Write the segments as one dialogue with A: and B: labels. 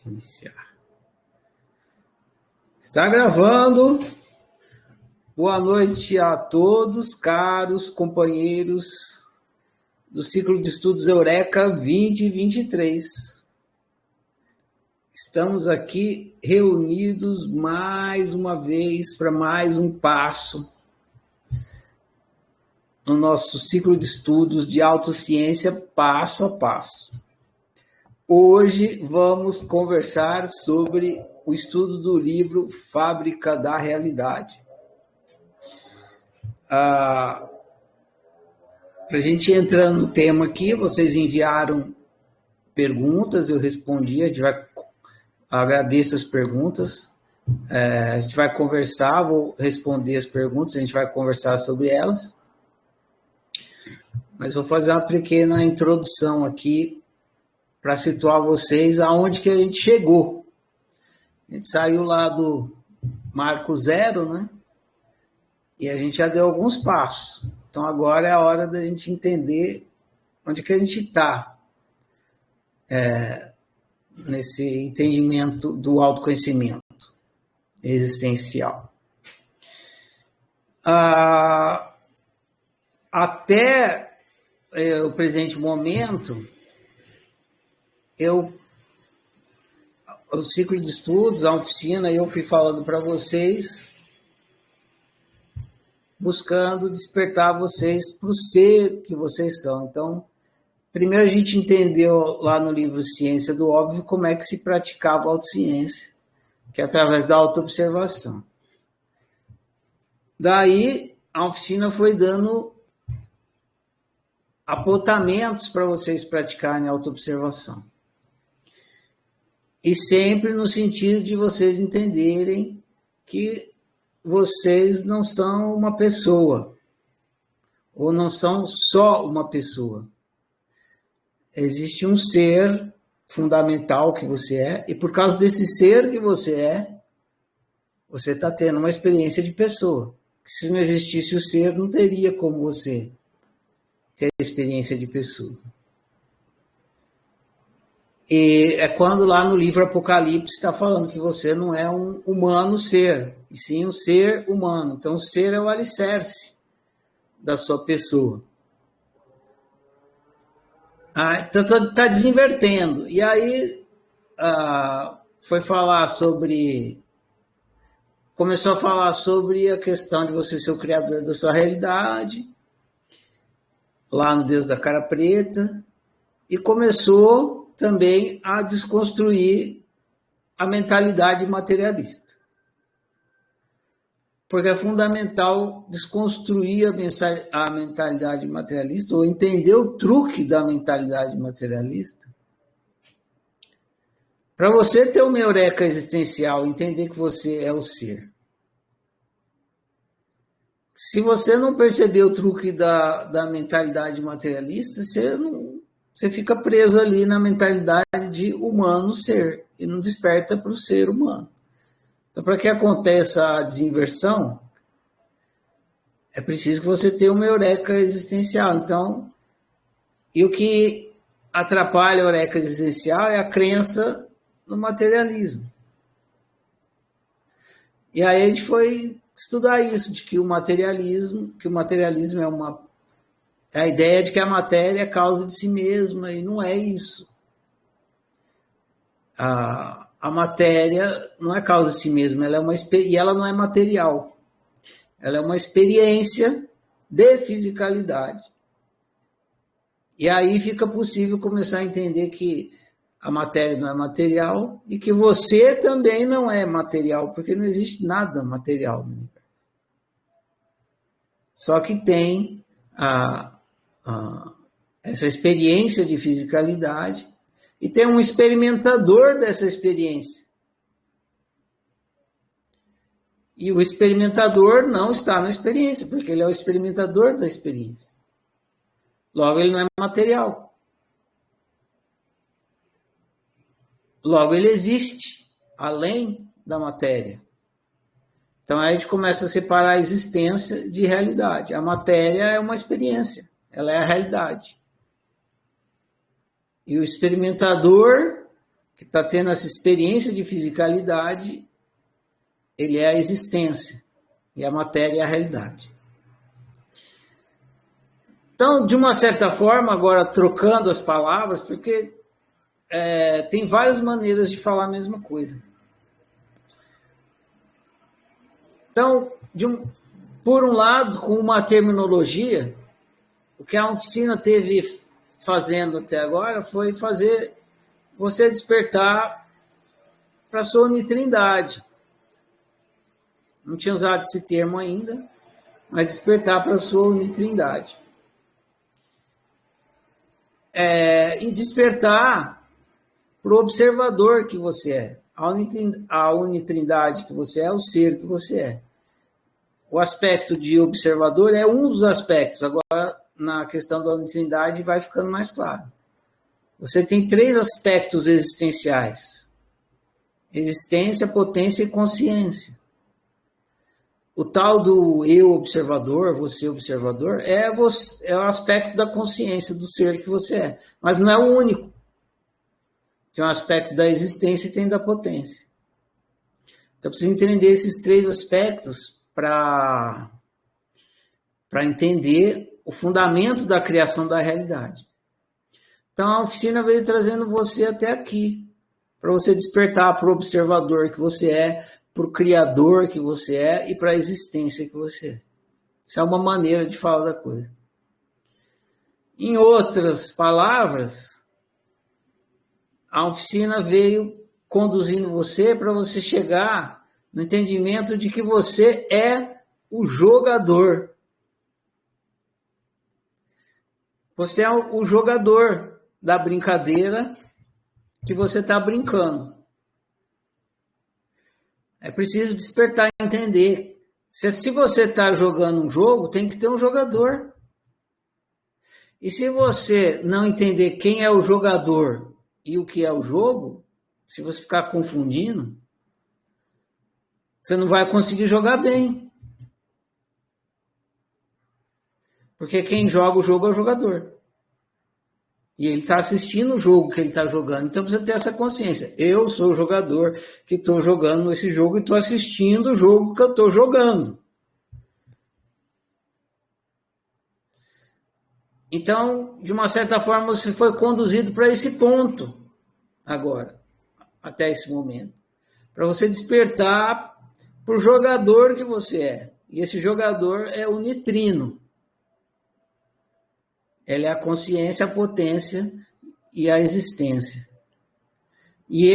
A: Iniciar. Está gravando. Boa noite a todos, caros companheiros do ciclo de estudos Eureka 2023. Estamos aqui reunidos mais uma vez para mais um passo no nosso ciclo de estudos de autociência passo a passo. Hoje vamos conversar sobre o estudo do livro Fábrica da Realidade. Para a gente entrar no tema aqui, vocês enviaram perguntas, eu respondi, agradeço as perguntas, a gente vai conversar, vou responder as perguntas, a gente vai conversar sobre elas, mas vou fazer uma pequena introdução aqui para situar vocês aonde que a gente chegou. A gente saiu lá do marco zero, né? E a gente já deu alguns passos. Então, agora é a hora da gente entender onde que a gente está nesse entendimento do autoconhecimento existencial. Até o presente momento, o ciclo de estudos, a oficina, eu fui falando para vocês, buscando despertar vocês para o ser que vocês são. Então, primeiro a gente entendeu lá no livro Ciência do Óbvio como é que se praticava a autociência, que é através da autoobservação. Daí, a oficina foi dando apontamentos para vocês praticarem a autoobservação. E sempre no sentido de vocês entenderem que vocês não são uma pessoa, ou não são só uma pessoa. Existe um ser fundamental que você é, e por causa desse ser que você está tendo uma experiência de pessoa. Se não existisse o ser, não teria como você ter a experiência de pessoa. E é quando lá no livro Apocalipse está falando que você não é um humano ser, e sim um ser humano. Então, o ser é o alicerce da sua pessoa. Então, está desinvertendo. E aí, foi falar sobre... Começou a falar sobre a questão de você ser o criador da sua realidade, lá no Deus da Cara Preta, e começou também a desconstruir a mentalidade materialista. Porque é fundamental desconstruir a mentalidade materialista, ou entender o truque da mentalidade materialista, para você ter uma eureka existencial, entender que você é o ser. Se você não perceber o truque da mentalidade materialista, você fica preso ali na mentalidade de humano ser e não desperta para o ser humano. Então, para que aconteça a desinversão, é preciso que você tenha uma eureka existencial. Então, e o que atrapalha a eureka existencial é a crença no materialismo. E aí a gente foi estudar isso, de que o materialismo é a ideia de que a matéria é causa de si mesma, e não é isso. A matéria não é causa de si mesma, e ela não é material. Ela é uma experiência de fisicalidade. E aí fica possível começar a entender que a matéria não é material e que você também não é material, porque não existe nada material no universo. Só que tem essa experiência de fisicalidade e tem um experimentador dessa experiência. E o experimentador não está na experiência, porque ele é o experimentador da experiência. Logo, ele não é material. Logo, ele existe além da matéria. Então, aí a gente começa a separar a existência de realidade. A matéria é uma experiência, ela é a realidade. E o experimentador que está tendo essa experiência de fisicalidade, ele é a existência, e a matéria é a realidade. Então, de uma certa forma, agora trocando as palavras, porque tem várias maneiras de falar a mesma coisa. Então, por um lado, com uma terminologia, o que a oficina teve fazendo até agora foi fazer você despertar para a sua unitrindade. Não tinha usado esse termo ainda, mas despertar para a sua unitrindade. E despertar para o observador que você é. A unitrindade que você é o ser que você é. O aspecto de observador é um dos aspectos. Agora, na questão da unitrindade, vai ficando mais claro. Você tem 3 aspectos existenciais: existência, potência e consciência. O tal do eu observador, você observador, é o aspecto da consciência do ser que você é. Mas não é o único. Tem um aspecto da existência e tem da potência. Então, precisa entender esses 3 aspectos para entender o fundamento da criação da realidade. Então, a oficina veio trazendo você até aqui, para você despertar para o observador que você é, para o criador que você é e para a existência que você é. Isso é uma maneira de falar da coisa. Em outras palavras, a oficina veio conduzindo você para você chegar no entendimento de que você é o jogador. Você é o jogador da brincadeira que você está brincando. É preciso despertar e entender. Se você está jogando um jogo, tem que ter um jogador. E se você não entender quem é o jogador e o que é o jogo, se você ficar confundindo, você não vai conseguir jogar bem. Porque quem joga o jogo é o jogador. E ele está assistindo o jogo que ele está jogando. Então precisa ter essa consciência. Eu sou o jogador que estou jogando esse jogo e estou assistindo o jogo que eu estou jogando. Então, de uma certa forma, você foi conduzido para esse ponto agora, até esse momento. Para você despertar para o jogador que você é. E esse jogador é o nitrino. Ela é a consciência, a potência e a existência. E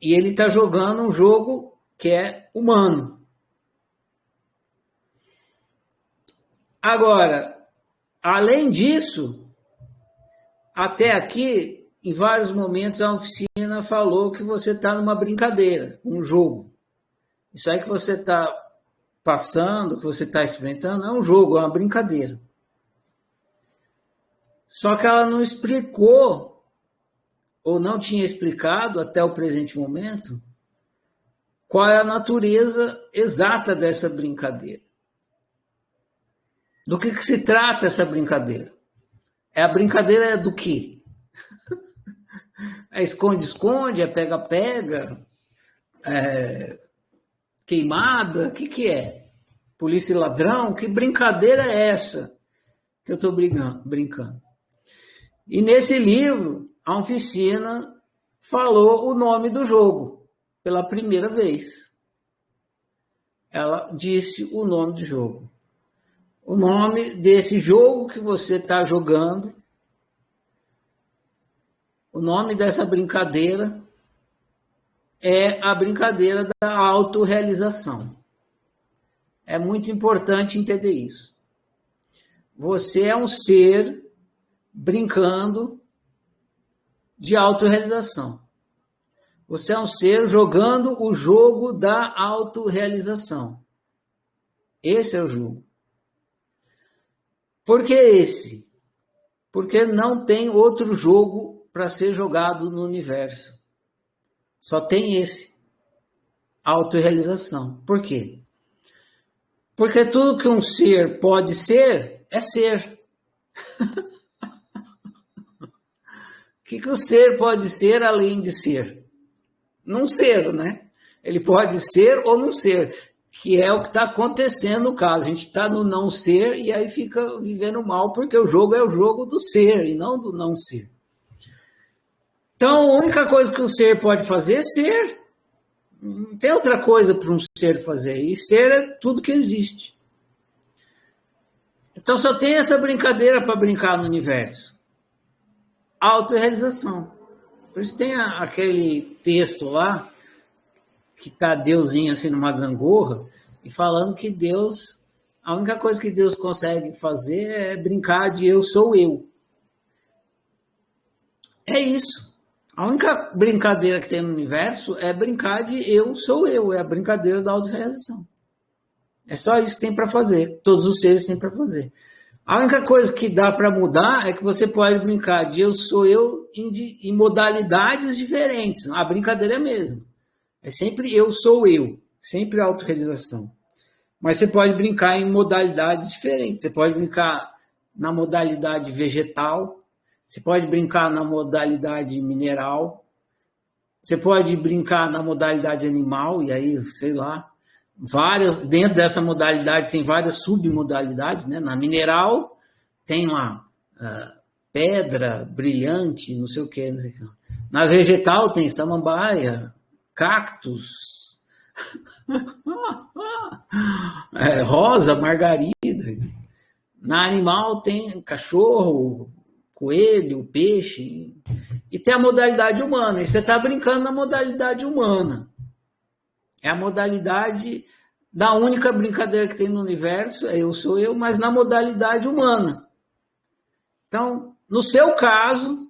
A: ele está jogando um jogo que é humano. Agora, além disso, até aqui, em vários momentos, a oficina falou que você está numa brincadeira, um jogo. Isso aí que você está passando, que você está experimentando, é um jogo, é uma brincadeira. Só que ela não explicou, ou não tinha explicado até o presente momento, qual é a natureza exata dessa brincadeira. Do que se trata essa brincadeira? A brincadeira do quê? É esconde-esconde, é pega-pega, é queimada, o que é? Polícia e ladrão? Que brincadeira é essa que eu estou brincando? E nesse livro, a oficina falou o nome do jogo pela primeira vez. Ela disse o nome do jogo. O nome desse jogo que você está jogando, o nome dessa brincadeira é a brincadeira da autorrealização. É muito importante entender isso. Você é um ser brincando de autorrealização. Você é um ser jogando o jogo da autorrealização. Esse é o jogo. Por que esse? Porque não tem outro jogo para ser jogado no universo. Só tem esse. Autorrealização. Por quê? Porque tudo que um ser pode ser, é ser. O que o ser pode ser além de ser? não ser, né? Ele pode ser ou não ser, que é o que está acontecendo no caso. A gente está no não ser e aí fica vivendo mal, porque o jogo é o jogo do ser e não do não ser. Então, a única coisa que o ser pode fazer é ser. Não tem outra coisa para um ser fazer. E ser é tudo que existe. Então, só tem essa brincadeira para brincar no universo. Autorrealização. Por isso tem aquele texto lá, que está Deusinho assim numa gangorra, e falando que Deus, a única coisa que Deus consegue fazer é brincar de eu sou eu. É isso. A única brincadeira que tem no universo é brincar de eu sou eu, é a brincadeira da autorrealização. É só isso que tem para fazer, todos os seres têm para fazer. A única coisa que dá para mudar é que você pode brincar de eu sou eu em modalidades diferentes. A brincadeira é a mesma. É sempre eu sou eu, sempre autorrealização. Mas você pode brincar em modalidades diferentes. Você pode brincar na modalidade vegetal, você pode brincar na modalidade mineral, você pode brincar na modalidade animal, e aí, sei lá, dentro dessa modalidade tem várias submodalidades, né? Na mineral tem lá pedra, brilhante, não sei o que. Na vegetal tem samambaia, cactus, rosa, margarida. Na animal tem cachorro, coelho, peixe, e tem a modalidade humana. E você está brincando na modalidade humana. É a modalidade da única brincadeira que tem no universo, é eu sou eu, mas na modalidade humana. Então, no seu caso,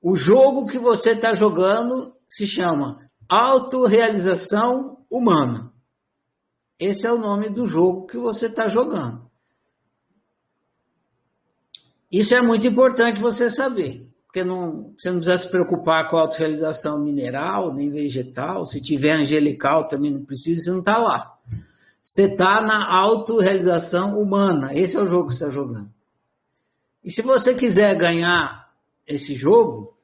A: o jogo que você está jogando se chama autorrealização humana. Esse é o nome do jogo que você está jogando. Isso é muito importante você saber, porque você não precisa se preocupar com a autorrealização mineral, nem vegetal. Se tiver angelical, também não precisa, você não está lá. Você está na autorrealização humana. Esse é o jogo que você está jogando. E se você quiser ganhar esse jogo,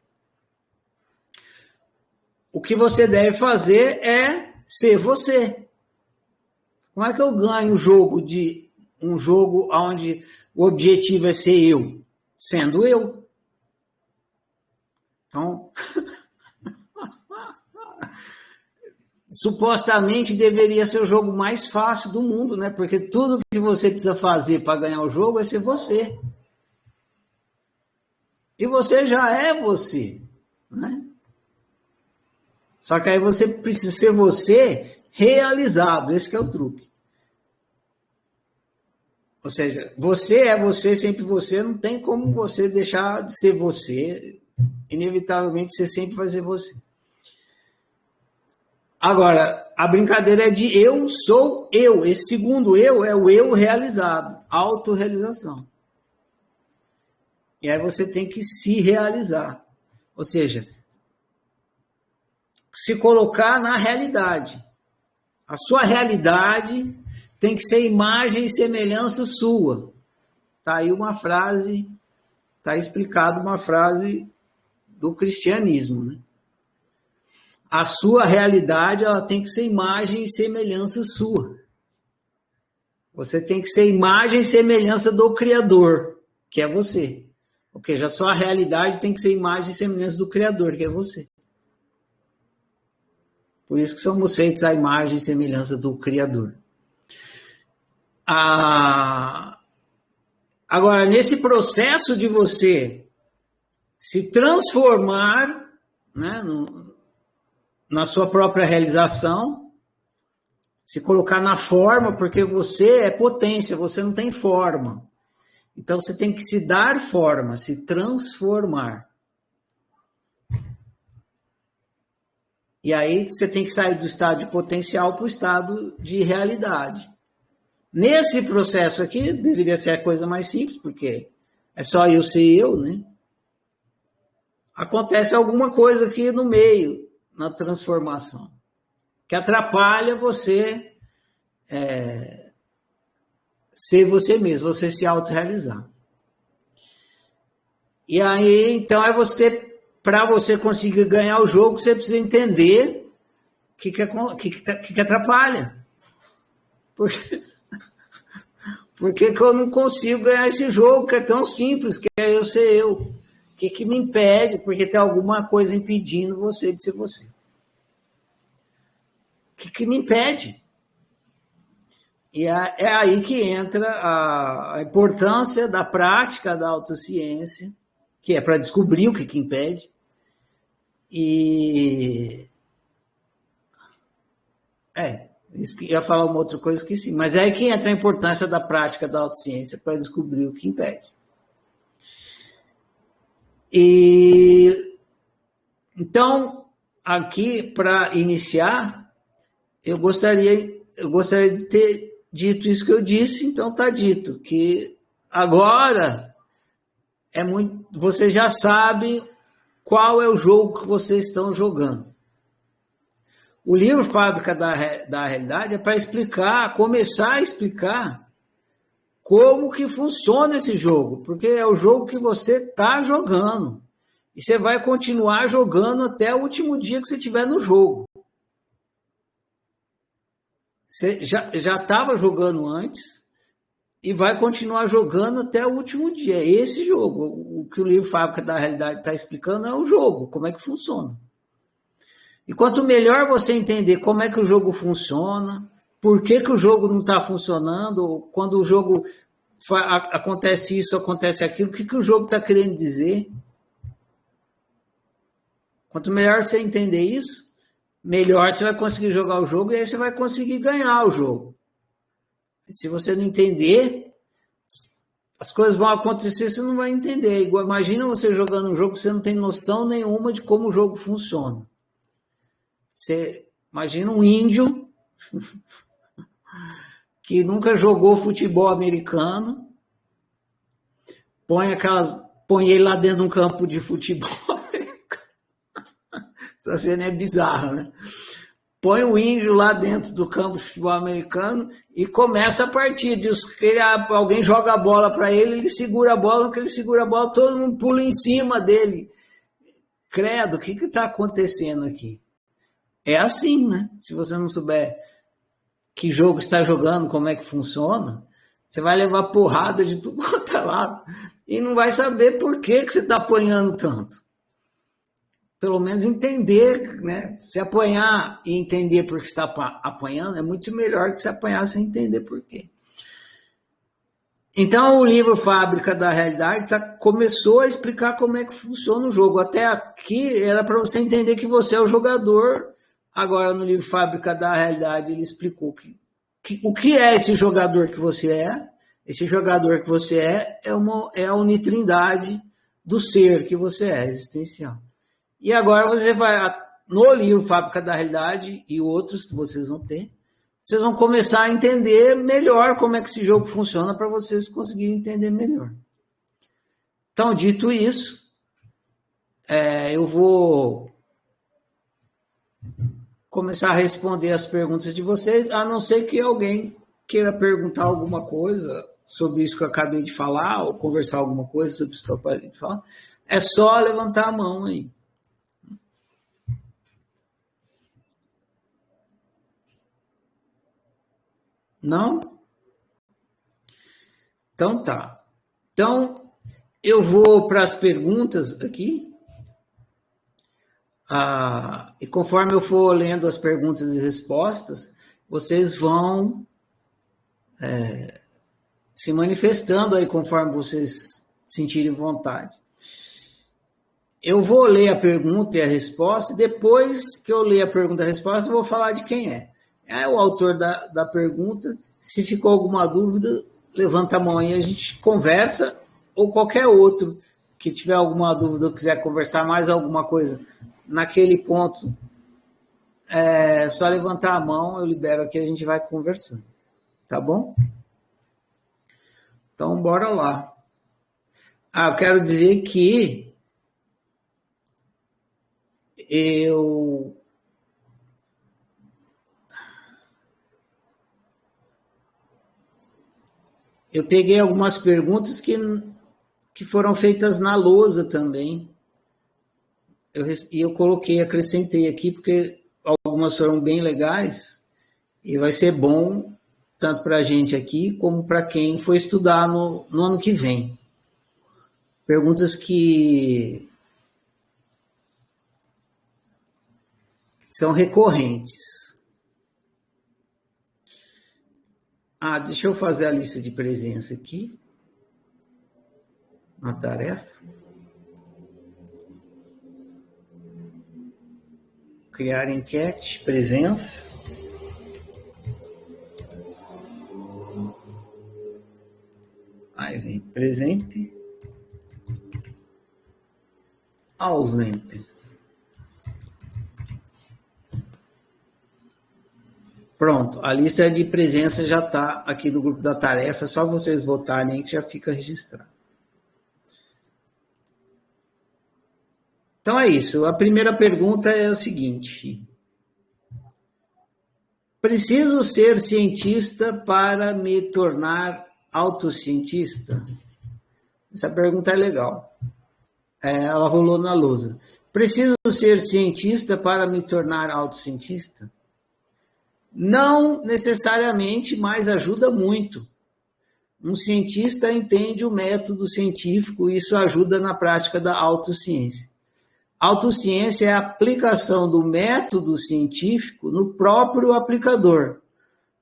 A: o que você deve fazer é ser você. Como é que eu ganho um jogo onde o objetivo é ser eu? Sendo eu. Então, supostamente deveria ser o jogo mais fácil do mundo, né? Porque tudo que você precisa fazer para ganhar o jogo é ser você. E você já é você, né? Só que aí você precisa ser você realizado. Esse que é o truque. Ou seja, você é você, sempre você, não tem como você deixar de ser você. Inevitavelmente, você sempre vai ser você. Agora, a brincadeira é de eu sou eu. Esse segundo eu é o eu realizado, autorrealização. E aí você tem que se realizar. Ou seja, se colocar na realidade. A sua realidade tem que ser imagem e semelhança sua. Está aí uma frase, está explicado uma frase do cristianismo, né? A sua realidade ela tem que ser imagem e semelhança sua. Você tem que ser imagem e semelhança do Criador, que é você. Ou seja, a sua realidade tem que ser imagem e semelhança do Criador, que é você. Por isso que somos feitos à imagem e semelhança do Criador. Agora, nesse processo de você se transformar, né, na sua própria realização, se colocar na forma, porque você é potência, você não tem forma. Então, você tem que se dar forma, se transformar. E aí, você tem que sair do estado de potencial para o estado de realidade. Nesse processo aqui, deveria ser a coisa mais simples, porque é só eu ser eu, né? Acontece alguma coisa aqui no meio, na transformação, que atrapalha você ser você mesmo, você se autorrealizar. E aí, então, é você para você conseguir ganhar o jogo, você precisa entender o que atrapalha. Por que eu não consigo ganhar esse jogo que é tão simples, que é eu ser eu? O que me impede? Porque tem alguma coisa impedindo você de ser você. O que me impede? E é aí que entra a importância da prática da autociência, que é para descobrir o que impede. E ia falar uma outra coisa que sim, mas é aí que entra a importância da prática da autociência para descobrir o que impede. E então, aqui para iniciar, eu gostaria de ter dito isso que eu disse, então está dito, que agora vocês já sabem qual é o jogo que vocês estão jogando. O livro Fábrica da Realidade é para começar a explicar como que funciona esse jogo, porque é o jogo que você está jogando. E você vai continuar jogando até o último dia que você estiver no jogo. Você já estava jogando antes e vai continuar jogando até o último dia. É esse jogo. O que o livro Fábrica da Realidade está explicando é o jogo, como é que funciona. E quanto melhor você entender como é que o jogo funciona, por que o jogo não está funcionando, quando o jogo acontece isso, acontece aquilo, o que o jogo está querendo dizer. Quanto melhor você entender isso, melhor você vai conseguir jogar o jogo e aí você vai conseguir ganhar o jogo. Se você não entender, as coisas vão acontecer, você não vai entender. Imagina você jogando um jogo que você não tem noção nenhuma de como o jogo funciona. Você imagina um índio que nunca jogou futebol americano, põe ele lá dentro de um campo de futebol americano. Essa cena é bizarra, né? Põe o índio lá dentro do campo de futebol americano e começa a partida. Alguém joga a bola para ele segura a bola, no que ele segura a bola, todo mundo pula em cima dele. Credo, o que está acontecendo aqui? É assim, né? Se você não souber que jogo está jogando, como é que funciona, você vai levar porrada de tudo quanto é lado e não vai saber por que você está apanhando tanto. Pelo menos entender, né? Se apanhar e entender por que está apanhando é muito melhor que se apanhar sem entender por quê. Então, o livro Fábrica da Realidade começou a explicar como é que funciona o jogo. Até aqui era para você entender que você é o jogador. Agora, no livro Fábrica da Realidade, ele explicou o que é esse jogador que você é. Esse jogador que você é a unitrindade do ser que você é, existencial. E agora você vai, no livro Fábrica da Realidade e outros que vocês vão ter, vocês vão começar a entender melhor como é que esse jogo funciona para vocês conseguirem entender melhor. Então, dito isso, eu vou começar a responder as perguntas de vocês, a não ser que alguém queira perguntar alguma coisa sobre isso que eu acabei de falar, ou conversar alguma coisa sobre isso que eu acabei de falar. É só levantar a mão aí. Não? Então tá. Então, eu vou para as perguntas aqui. E conforme eu for lendo as perguntas e respostas, vocês vão se manifestando aí conforme vocês sentirem vontade. Eu vou ler a pergunta e a resposta, e depois que eu ler a pergunta e a resposta, eu vou falar de quem é. É o autor da pergunta. Se ficou alguma dúvida, levanta a mão aí, a gente conversa, ou qualquer outro que tiver alguma dúvida ou quiser conversar mais alguma coisa naquele ponto, é só levantar a mão, eu libero aqui, a gente vai conversando. Tá bom? Então, bora lá. Eu quero dizer que eu peguei algumas perguntas que foram feitas na lousa também. eu coloquei, acrescentei aqui, porque algumas foram bem legais, e vai ser bom tanto para a gente aqui, como para quem for estudar no ano que vem. Perguntas que são recorrentes. Deixa eu fazer a lista de presença aqui, na tarefa. Criar enquete, presença. Aí vem presente, ausente. Pronto, a lista de presença já está aqui no grupo da tarefa, é só vocês votarem aí que já fica registrado. Então é isso, a primeira pergunta é o seguinte: preciso ser cientista para me tornar autocientista? Essa pergunta é legal. Ela rolou na lousa. Preciso ser cientista para me tornar autocientista? Não necessariamente, mas ajuda muito. Um cientista entende o método científico e isso ajuda na prática da autociência. Autociência é a aplicação do método científico no próprio aplicador,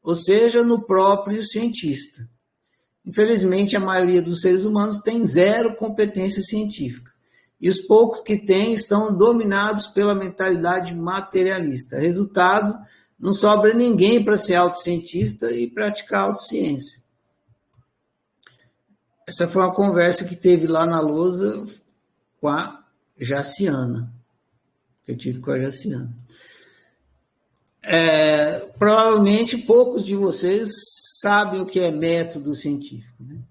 A: ou seja, no próprio cientista. Infelizmente, a maioria dos seres humanos tem zero competência científica. E os poucos que têm estão dominados pela mentalidade materialista. Resultado, não sobra ninguém para ser autocientista e praticar autociência. Essa foi uma conversa que teve lá na lousa com a Jaciana. Eu tive com a Jaciana. Provavelmente poucos de vocês sabem o que é método científico, né?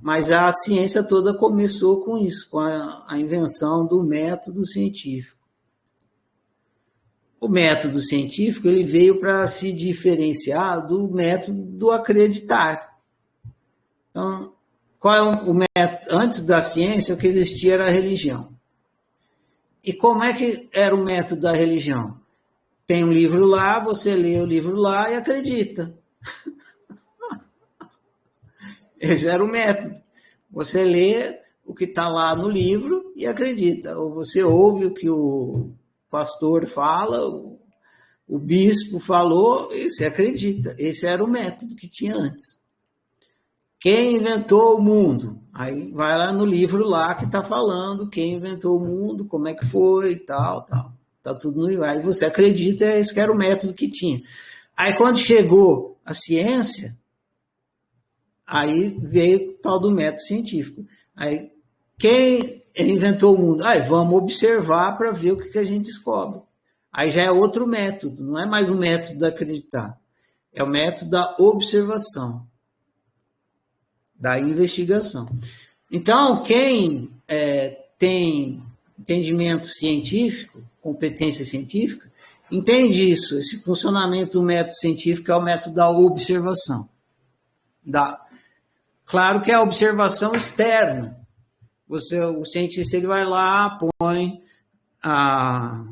A: Mas a ciência toda começou com isso, com a invenção do método científico. O método científico ele veio para se diferenciar do método do acreditar. Então, qual é o método? Antes da ciência, o que existia era a religião. E como é que era o método da religião? Tem um livro lá, você lê o livro lá e acredita. Esse era o método. Você lê o que está lá no livro e acredita. Ou você ouve o que o pastor fala, o bispo falou e você acredita. Esse era o método que tinha antes. Quem inventou o mundo? Aí vai lá no livro lá que está falando quem inventou o mundo, como é que foi e tal. Está tudo no livro. Aí você acredita, esse que era o método que tinha. Aí quando chegou a ciência, aí veio o tal do método científico. Aí, quem inventou o mundo? Vamos observar para ver o que a gente descobre. Aí já é outro método, não é mais o método de acreditar. É o método da observação, da investigação. Então, quem tem entendimento científico, competência científica, entende isso. Esse funcionamento do método científico é o método da observação. Claro que é a observação externa. O cientista ele vai lá, põe a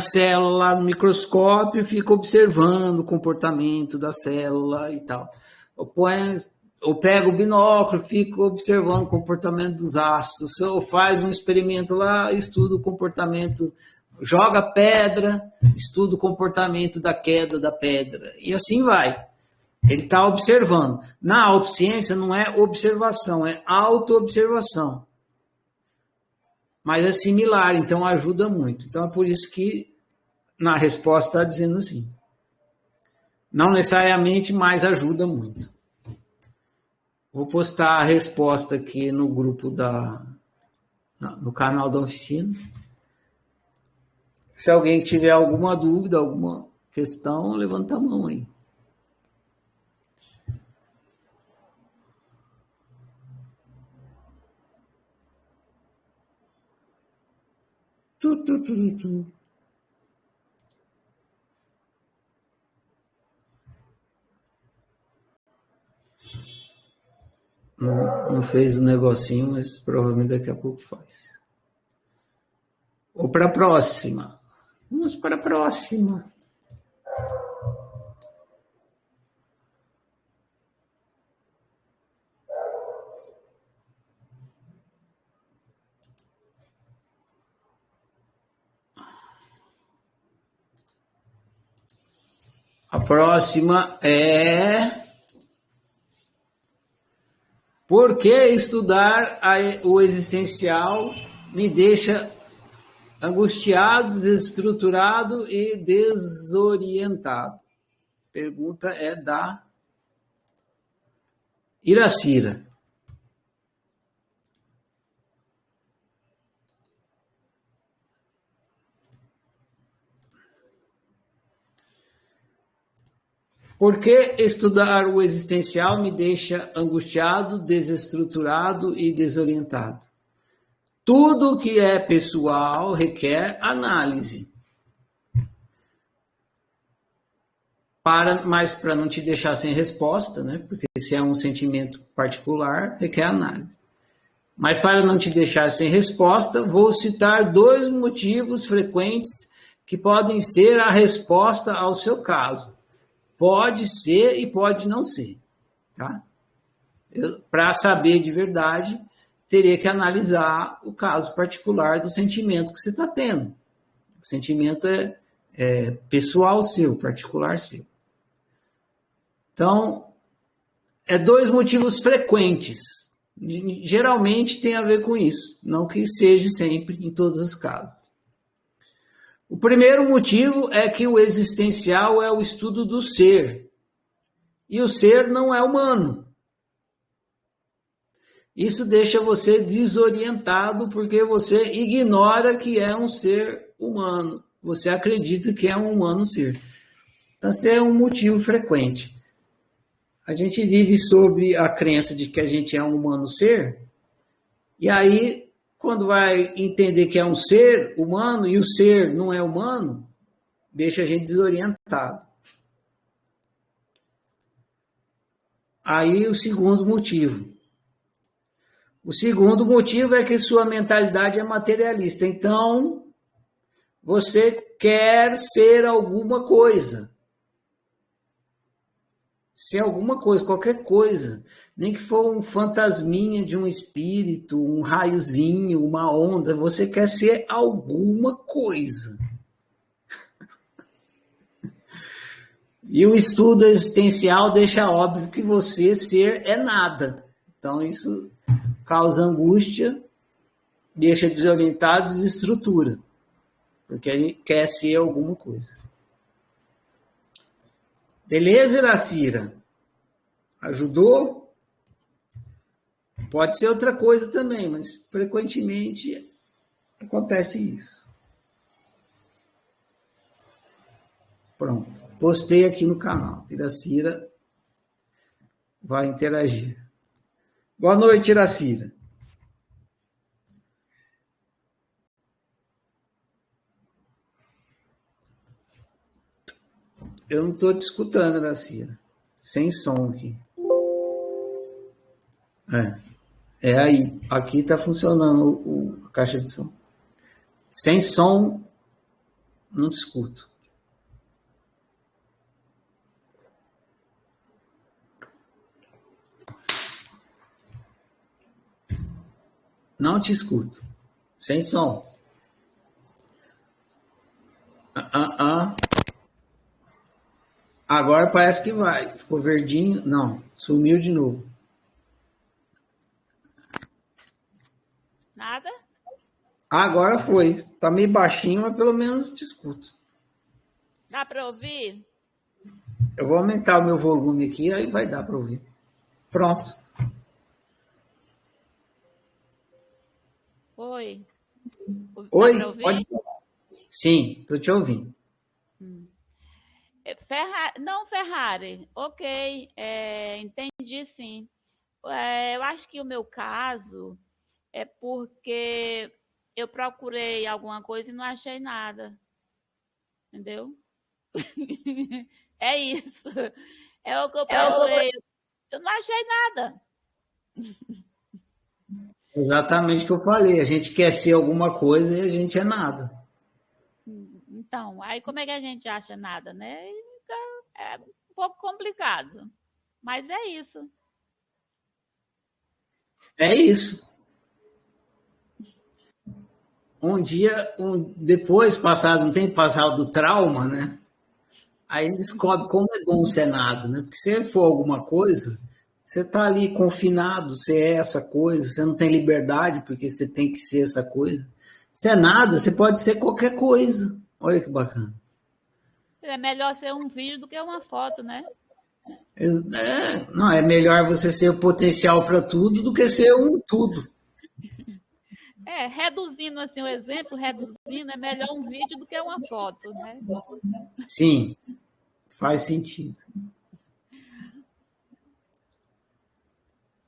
A: célula lá no microscópio e fica observando o comportamento da célula e tal. Ou pega o binóculo, fica observando o comportamento dos ácidos, ou faz um experimento lá, estuda o comportamento, joga pedra, estuda o comportamento da queda da pedra, e assim vai. Ele está observando. Na autociência não é observação, é autoobservação. Mas é similar, então ajuda muito. Então é por isso que na resposta está dizendo assim. Não necessariamente, mas ajuda muito. Vou postar a resposta aqui no grupo no canal da oficina. Se alguém tiver alguma dúvida, alguma questão, levanta a mão aí. Não fez o negocinho, mas provavelmente daqui a pouco faz. Ou para a próxima? Vamos para a próxima. A próxima é: por que estudar o existencial me deixa angustiado, desestruturado e desorientado? Pergunta é da Iracira. Por que estudar o existencial me deixa angustiado, desestruturado e desorientado? Tudo que é pessoal requer análise. Mas para não te deixar sem resposta, né? Porque se é um sentimento particular, requer análise. Mas para não te deixar sem resposta, vou citar 2 motivos frequentes que podem ser a resposta ao seu caso. Pode ser e pode não ser, tá? Para saber de verdade, teria que analisar o caso particular do sentimento que você está tendo. O sentimento é pessoal seu, particular seu. Então, 2 motivos frequentes. Geralmente tem a ver com isso, não que seja sempre em todos os casos. O primeiro motivo é que o existencial é o estudo do ser. E o ser não é humano. Isso deixa você desorientado porque você ignora que é um ser humano. Você acredita que é um humano ser. Então, esse é um motivo frequente. A gente vive sob a crença de que a gente é um humano ser, e aí, quando vai entender que é um ser humano e o ser não é humano, deixa a gente desorientado. Aí o segundo motivo. O segundo motivo é que sua mentalidade é materialista. Então, você quer ser alguma coisa. Ser alguma coisa, qualquer coisa. Nem que for um fantasminha de um espírito, um raiozinho, uma onda. Você quer ser alguma coisa. E o estudo existencial deixa óbvio que você ser é nada. Então, isso causa angústia, deixa desorientado, desestrutura. Porque a gente quer ser alguma coisa. Beleza, Iracira? Ajudou? Pode ser outra coisa também, mas frequentemente acontece isso. Pronto. Postei aqui no canal. Iracira vai interagir. Boa noite, Iracira. Eu não estou te escutando, Iracira. Sem som aqui. É aí. Aqui está funcionando a caixa de som. Sem som, não te escuto. Não te escuto. Sem som. Agora parece que vai. Ficou verdinho. Não, sumiu de novo.
B: Nada?
A: Agora foi. Tá meio baixinho, mas pelo menos te escuto.
B: Dá para ouvir?
A: Eu vou aumentar o meu volume aqui, aí vai dar para ouvir. Pronto.
B: Oi.
A: Oi,
B: dá para ouvir?
A: pode falar. Sim, estou te ouvindo.
B: Não, Ferrari. Ok, entendi sim. Eu acho que o meu caso é porque eu procurei alguma coisa e não achei nada. Entendeu? É isso. É o que eu procurei. Eu não achei nada.
A: Exatamente o que eu falei. A gente quer ser alguma coisa e a gente é nada.
B: Então, aí como é que a gente acha nada, né? É um pouco complicado. Mas é isso.
A: É isso. Um dia, depois, passado um tempo, passado do trauma, né? Aí ele descobre como é bom ser nada, né? Porque se for alguma coisa, você está ali confinado, você é essa coisa, você não tem liberdade porque você tem que ser essa coisa. Se é nada, você pode ser qualquer coisa. Olha que bacana.
B: É melhor ser um vídeo do que uma foto, né?
A: Não, é melhor você ser o potencial para tudo do que ser um tudo.
B: É, reduzindo assim o exemplo, reduzindo, é melhor um vídeo do que uma foto, né?
A: Sim, faz sentido.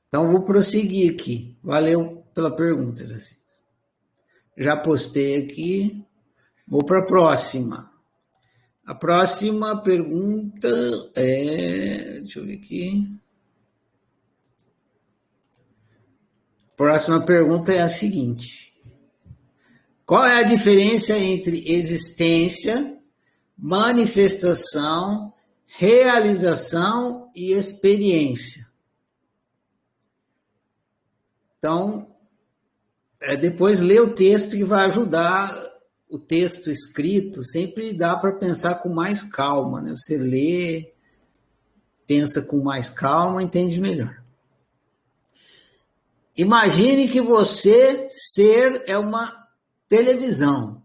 A: Então, vou prosseguir aqui. Valeu pela pergunta, Iraci. Já postei aqui. Vou para a próxima. A próxima pergunta é. Deixa eu ver aqui. A próxima pergunta é a seguinte: qual é a diferença entre existência, manifestação, realização e experiência? Então, depois lê o texto que vai ajudar. O texto escrito sempre dá para pensar com mais calma, né? Você lê, pensa com mais calma, entende melhor. Imagine que você ser é uma televisão.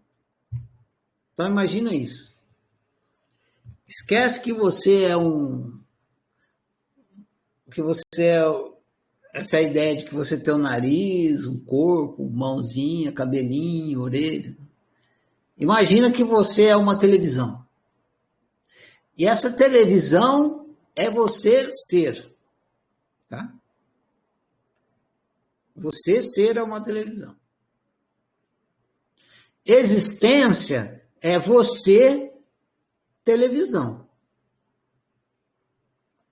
A: Então imagina isso. Esquece que você é que você é essa ideia de que você tem um nariz, um corpo, mãozinha, cabelinho, orelha. Imagina que você é uma televisão. E essa televisão é você ser. Tá? Você ser é uma televisão. Existência é você televisão.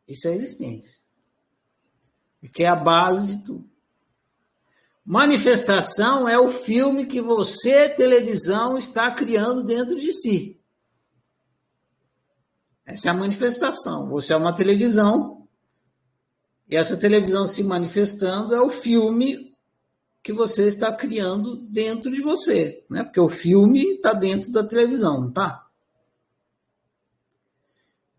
A: Isso é existência. Que é a base de tudo. Manifestação é o filme que você, televisão, está criando dentro de si. Essa é a manifestação. Você é uma televisão. E essa televisão se manifestando é o filme que você está criando dentro de você. Né? Porque o filme está dentro da televisão, não está?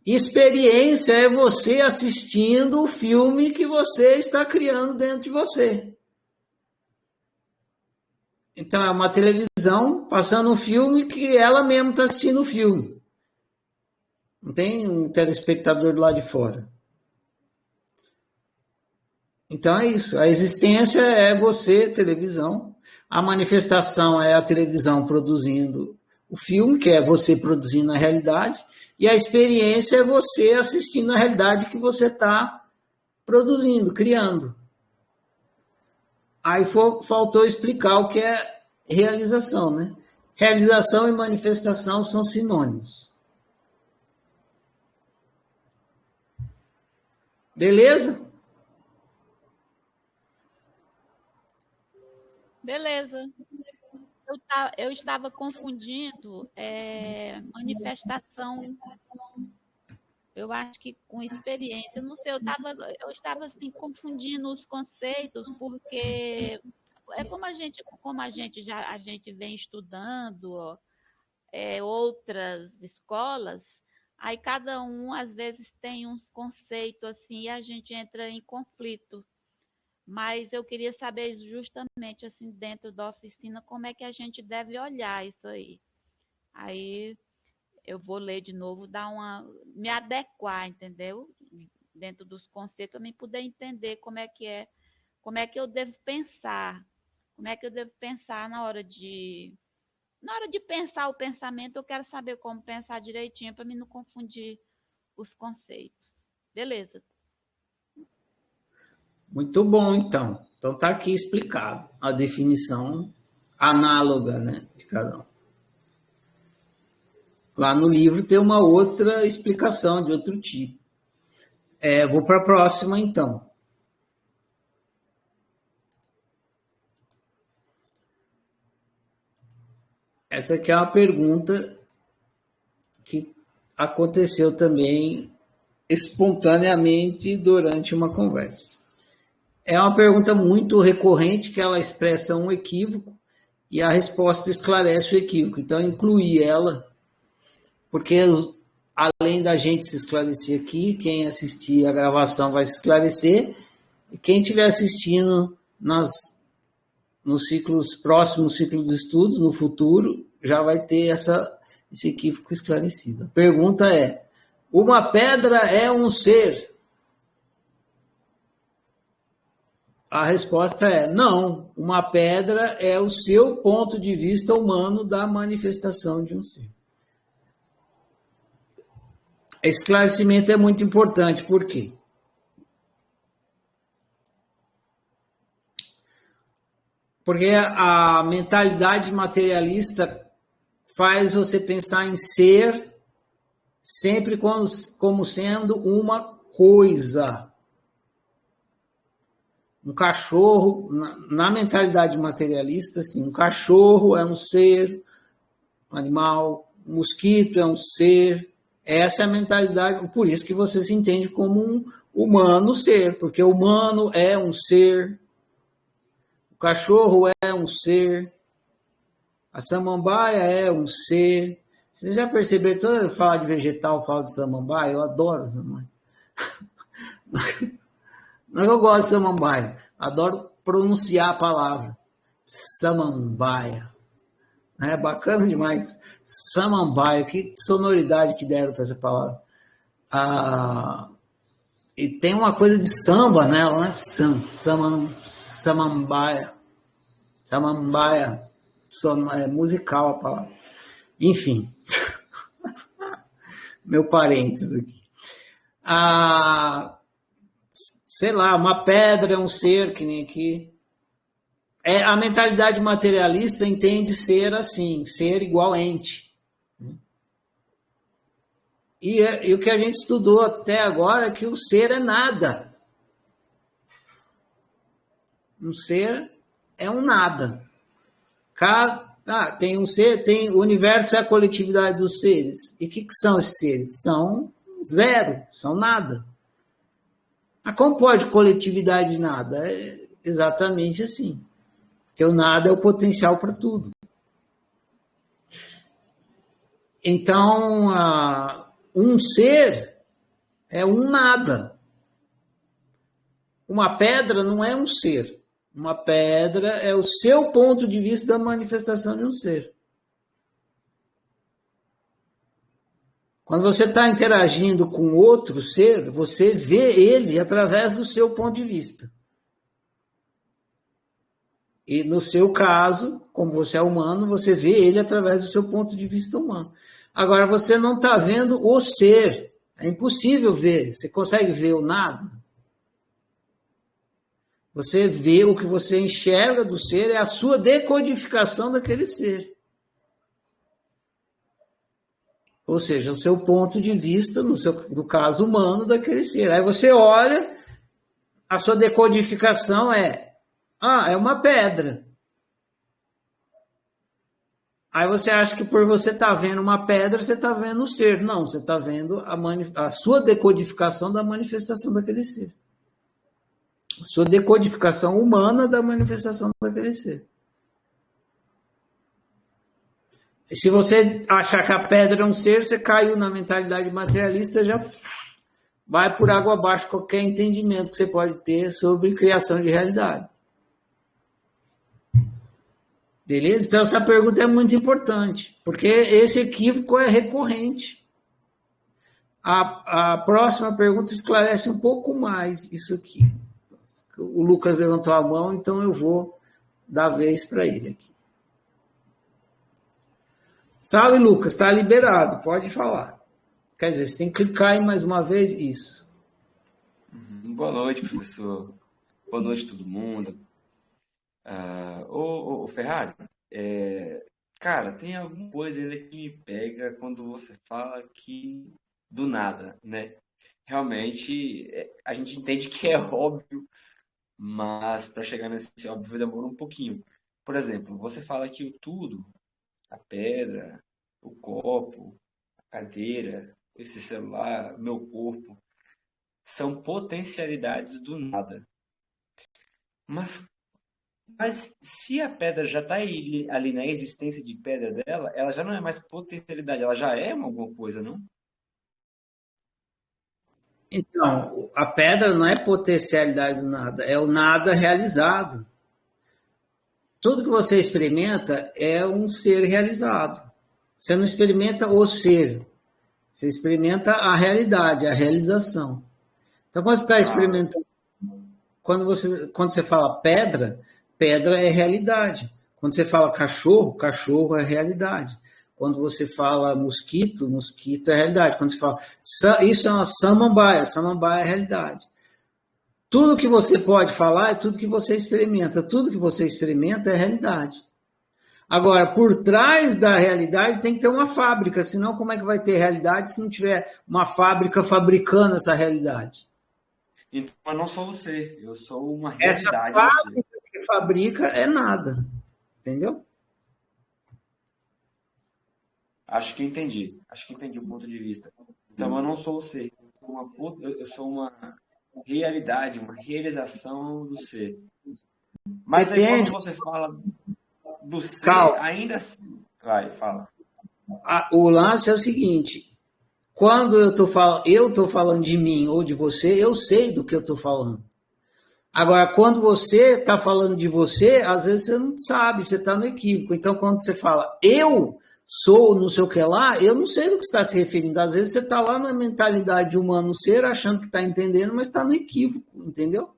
A: Experiência é você assistindo o filme que você está criando dentro de você. Então, é uma televisão passando um filme que ela mesma está assistindo o filme. Não tem um telespectador do lado de fora. Então, é isso. A existência é você, televisão. A manifestação é a televisão produzindo o filme, que é você produzindo a realidade. E a experiência é você assistindo a realidade que você está produzindo, criando. Aí faltou explicar o que é realização, né? Realização e manifestação são sinônimos. Beleza?
B: Beleza. Eu estava confundindo manifestação, eu acho que com experiência. Não sei, eu estava assim, confundindo os conceitos, porque é como a gente vem estudando outras escolas, aí cada um às vezes tem uns conceitos assim e a gente entra em conflito. Mas eu queria saber justamente assim dentro da oficina como é que a gente deve olhar isso aí. Aí eu vou ler de novo, me adequar, entendeu? Dentro dos conceitos, para mim poder entender como é que eu devo pensar, como é que eu devo pensar na hora de pensar o pensamento, eu quero saber como pensar direitinho para mim não confundir os conceitos. Beleza.
A: Muito bom, então. Então está aqui explicado a definição análoga, né, de cada um. Lá no livro tem uma outra explicação de outro tipo. Vou para a próxima, então. Essa aqui é uma pergunta que aconteceu também espontaneamente durante uma conversa. É uma pergunta muito recorrente que ela expressa um equívoco e a resposta esclarece o equívoco. Então, eu incluí ela, porque além da gente se esclarecer aqui, quem assistir a gravação vai se esclarecer, e quem estiver assistindo nos próximos ciclos de estudos, no futuro, já vai ter esse equívoco esclarecido. A pergunta é: uma pedra é um ser? A resposta é não. Uma pedra é o seu ponto de vista humano da manifestação de um ser. Esse esclarecimento é muito importante. Por quê? Porque a mentalidade materialista faz você pensar em ser sempre como sendo uma coisa. Um cachorro, na mentalidade materialista, assim, um cachorro é um ser, um animal, um mosquito é um ser. Essa é a mentalidade, por isso que você se entende como um humano ser, porque o humano é um ser, o cachorro é um ser, a samambaia é um ser. Vocês já perceberam, toda vez que eu falo de vegetal, eu falo de samambaia, eu adoro samambaia. Não é que eu gosto de samambaia, adoro pronunciar a palavra. Samambaia. É bacana demais. Samambaia, que sonoridade que deram para essa palavra. E tem uma coisa de samba nela, né? Samambaia. Samambaia. É musical a palavra. Enfim. Meu parênteses aqui. Sei lá, uma pedra é um ser, que nem aqui. A mentalidade materialista entende ser assim, ser igual ente. E o que a gente estudou até agora é que o ser é nada. Um ser é um nada. Tem um ser, o universo é a coletividade dos seres. E o que são esses seres? São zero, são nada. Como pode coletividade de nada? É exatamente assim. Porque o nada é o potencial para tudo. Então, um ser é um nada. Uma pedra não é um ser. Uma pedra é o seu ponto de vista da manifestação de um ser. Quando você está interagindo com outro ser, você vê ele através do seu ponto de vista. E no seu caso, como você é humano, você vê ele através do seu ponto de vista humano. Agora, você não está vendo o ser. É impossível ver. Você consegue ver o nada? Você vê o que você enxerga do ser, é a sua decodificação daquele ser. Ou seja, o seu ponto de vista, no caso humano, daquele ser. Aí você olha, a sua decodificação é uma pedra. Aí você acha que por você estar vendo uma pedra, você está vendo o ser. Não, você está vendo a sua decodificação da manifestação daquele ser. A sua decodificação humana da manifestação daquele ser. E se você achar que a pedra é um ser, você caiu na mentalidade materialista, já vai por água abaixo qualquer entendimento que você pode ter sobre criação de realidade. Beleza? Então, essa pergunta é muito importante, porque esse equívoco é recorrente. A próxima pergunta esclarece um pouco mais isso aqui. O Lucas levantou a mão, então eu vou dar vez para ele aqui. Salve, Lucas, está liberado, pode falar. Quer dizer, você tem que clicar aí mais uma vez, isso.
C: Boa noite, professor. Boa noite, todo mundo. Ô, Ferrari, cara, tem alguma coisa ainda que me pega quando você fala que do nada, né? Realmente, a gente entende que é óbvio, mas para chegar nesse óbvio demora um pouquinho. Por exemplo, você fala que o tudo, a pedra, o copo, a cadeira, esse celular, meu corpo, são potencialidades do nada. Mas se a pedra já está ali na existência de pedra dela, ela já não é mais potencialidade, ela já é alguma coisa, não?
A: Então, a pedra não é potencialidade do nada, é o nada realizado. Tudo que você experimenta é um ser realizado. Você não experimenta o ser, você experimenta a realidade, a realização. Então, quando você está experimentando, quando você fala pedra, pedra é realidade. Quando você fala cachorro, cachorro é realidade. Quando você fala mosquito, mosquito é realidade. Quando você fala isso é uma samambaia, samambaia é realidade. Tudo que você pode falar é tudo que você experimenta. Tudo que você experimenta é realidade. Agora, por trás da realidade tem que ter uma fábrica, senão como é que vai ter realidade se não tiver uma fábrica fabricando essa realidade?
C: Então, eu não sou você, eu sou uma
A: Essa
C: realidade.
A: fábrica que fabrica é nada, entendeu?
C: Acho que entendi o ponto de vista. Então, eu não sou o ser, eu sou uma realidade, uma realização do ser. Mas aí quando você fala do ser, ainda assim... Vai, fala.
A: O lance é o seguinte, quando eu estou falando de mim ou de você, eu sei do que eu estou falando. Agora, quando você está falando de você, às vezes você não sabe, você está no equívoco. Então, quando você fala, eu sou não sei o que lá, eu não sei do que está se referindo. Às vezes você está lá na mentalidade humano ser, achando que está entendendo, mas está no equívoco, entendeu?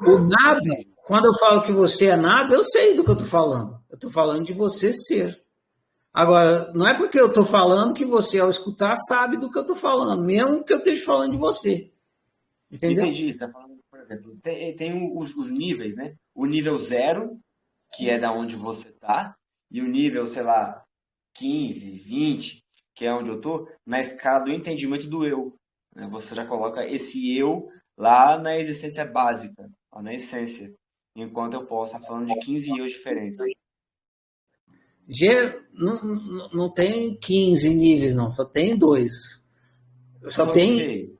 A: O nada, quando eu falo que você é nada, eu sei do que eu estou falando. Eu estou falando de você ser. Agora, não é porque eu estou falando que você, ao escutar, sabe do que eu estou falando, mesmo que eu esteja falando de você. Entendeu?
C: Entendi. Você está falando, por exemplo, tem os níveis, né? O nível 0, que é da onde você está, e o nível, sei lá, 15, 20, que é onde eu estou, na escala do entendimento do eu. Né? Você já coloca esse eu lá na existência básica, lá na essência. Enquanto eu posso estar falando de 15 eus diferentes.
A: Não tem 15 níveis, não. Só tem 2. Só tem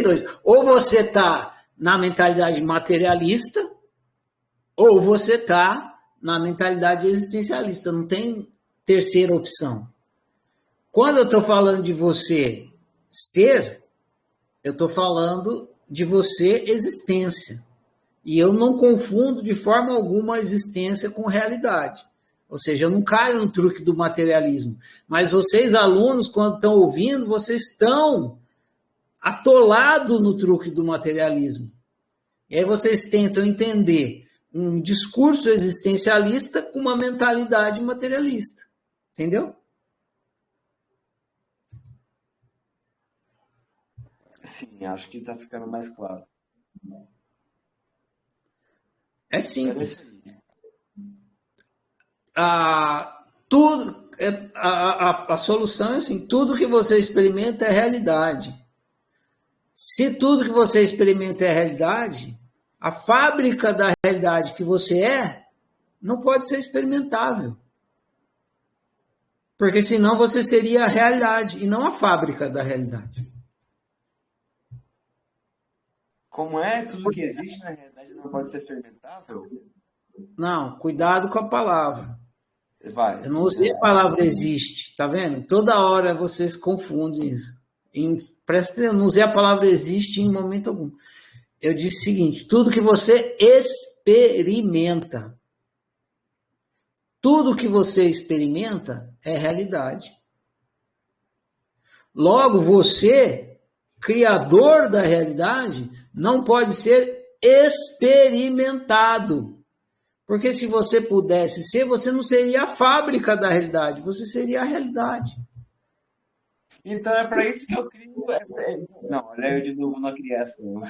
A: 2. Ou você está na mentalidade materialista, ou você está na mentalidade existencialista. Não tem terceira opção. Quando eu estou falando de você ser, eu estou falando de você existência. E eu não confundo de forma alguma a existência com realidade. Ou seja, eu não caio no truque do materialismo. Mas vocês, alunos, quando estão ouvindo, vocês estão atolados no truque do materialismo. E aí vocês tentam entender um discurso existencialista com uma mentalidade materialista. Entendeu?
C: Sim, acho que está ficando mais claro.
A: É simples. A solução é assim, tudo que você experimenta é realidade. Se tudo que você experimenta é realidade, a fábrica da realidade que você não pode ser experimentável. Porque senão você seria a realidade e não a fábrica da realidade.
C: Como é? Tudo que existe na realidade não pode ser experimentável?
A: Não, cuidado com a palavra.
C: Vai.
A: Eu não usei a palavra existe, tá vendo? Toda hora vocês confundem isso. Eu não usei a palavra existe em momento algum. Eu disse o seguinte, tudo que você experimenta. Tudo que você experimenta é realidade. Logo, você, criador da realidade, não pode ser experimentado. Porque se você pudesse ser, você não seria a fábrica da realidade, você seria a realidade.
C: Então é para isso que eu crio. Não, olha eu de novo na criação.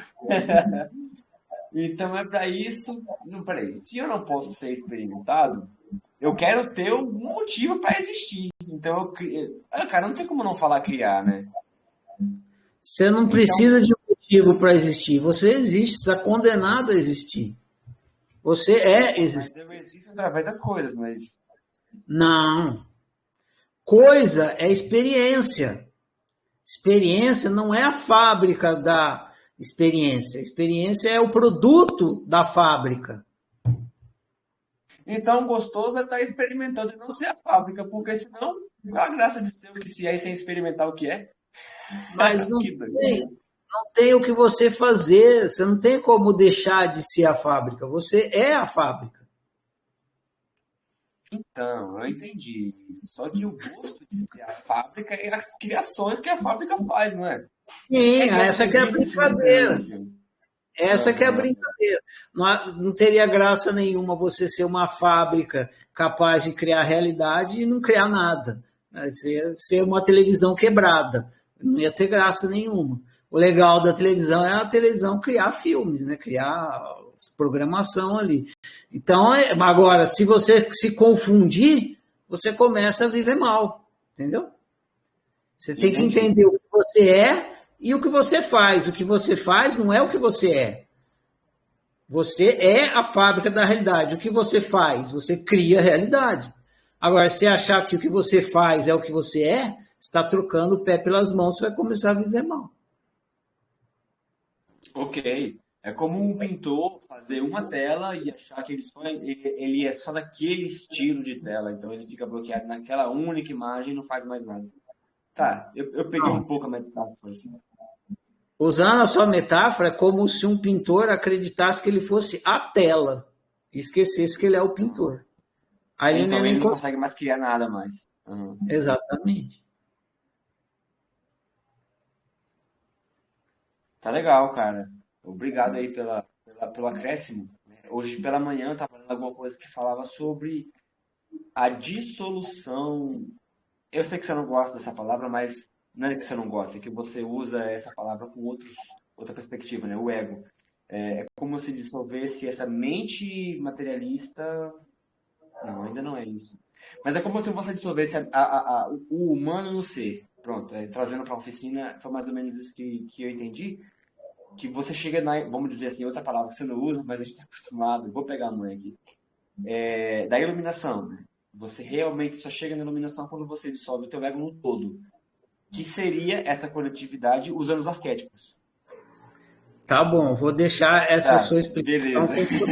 C: Então é para isso. Não, peraí. Se eu não posso ser experimentado, eu quero ter algum motivo para existir. Então eu crio. Cara, não tem como não falar criar, né?
A: Você não precisa de um motivo para existir. Você existe, está condenado a existir. Você é
C: Mas
A: existência.
C: eu existo através das coisas, mas...
A: Não. Coisa é experiência. Experiência não é a fábrica da experiência. Experiência é o produto da fábrica.
C: Então, gostoso é estar experimentando e não ser a fábrica, porque senão, qual a graça de ser o que se é e sem experimentar o que é?
A: Mas não
C: Que doido.
A: tem o que você fazer. Você não tem como deixar de ser a fábrica. Você é a fábrica.
C: Então, eu entendi isso. Só que o gosto de ser a fábrica é as criações que a fábrica faz, não é?
A: Sim,
C: igual
A: essa
C: você
A: que é a
C: disse, se
A: brincadeira.
C: engano.
A: Essa que é a
C: Aham.
A: brincadeira. Não teria graça nenhuma você ser uma fábrica capaz de criar realidade e não criar nada. Ser uma televisão quebrada. Não ia ter graça nenhuma. O legal da televisão é a televisão criar filmes, né? Criar programação ali. Então, agora, se você se confundir, você começa a viver mal. Entendeu? Você tem que
C: Entendi.
A: entender o que você é e o que você faz. O que você faz não é o que você é. Você é a fábrica da realidade. O que você faz? Você cria a realidade. Agora, se achar que o que você faz é o que você é, você está trocando o pé pelas mãos, você vai começar a viver mal.
C: Ok. É como um pintor fazer uma tela e achar que ele é só daquele estilo de tela. Então ele fica bloqueado naquela única imagem e não faz mais nada. Tá, eu peguei um pouco a metáfora, assim.
A: Usando a sua metáfora, é como se um pintor acreditasse que ele fosse a tela e esquecesse que ele é o pintor. Aí ele não
C: Então
A: é
C: ele
A: nem
C: não consegue mais criar nada mais. Uhum.
A: Exatamente.
C: Tá legal, cara. Obrigado aí pelo acréscimo. Hoje pela manhã eu estava lendo alguma coisa que falava sobre a dissolução. Eu sei que você não gosta dessa palavra, mas não é que você não gosta, é que você usa essa palavra com outra perspectiva, né? O ego. É como se dissolvesse essa mente materialista. Não, ainda não é isso. Mas é como se você dissolvesse o humano no ser. Pronto, trazendo para a oficina, foi mais ou menos isso que eu entendi. Que você chega vamos dizer assim, outra palavra que você não usa, mas a gente está acostumado. Vou pegar a mãe aqui. Da iluminação, né? Você realmente só chega na iluminação quando você dissolve o teu ego no todo. Que seria essa coletividade usando os arquétipos.
A: Tá bom, vou deixar essa sua explicação.
C: Beleza.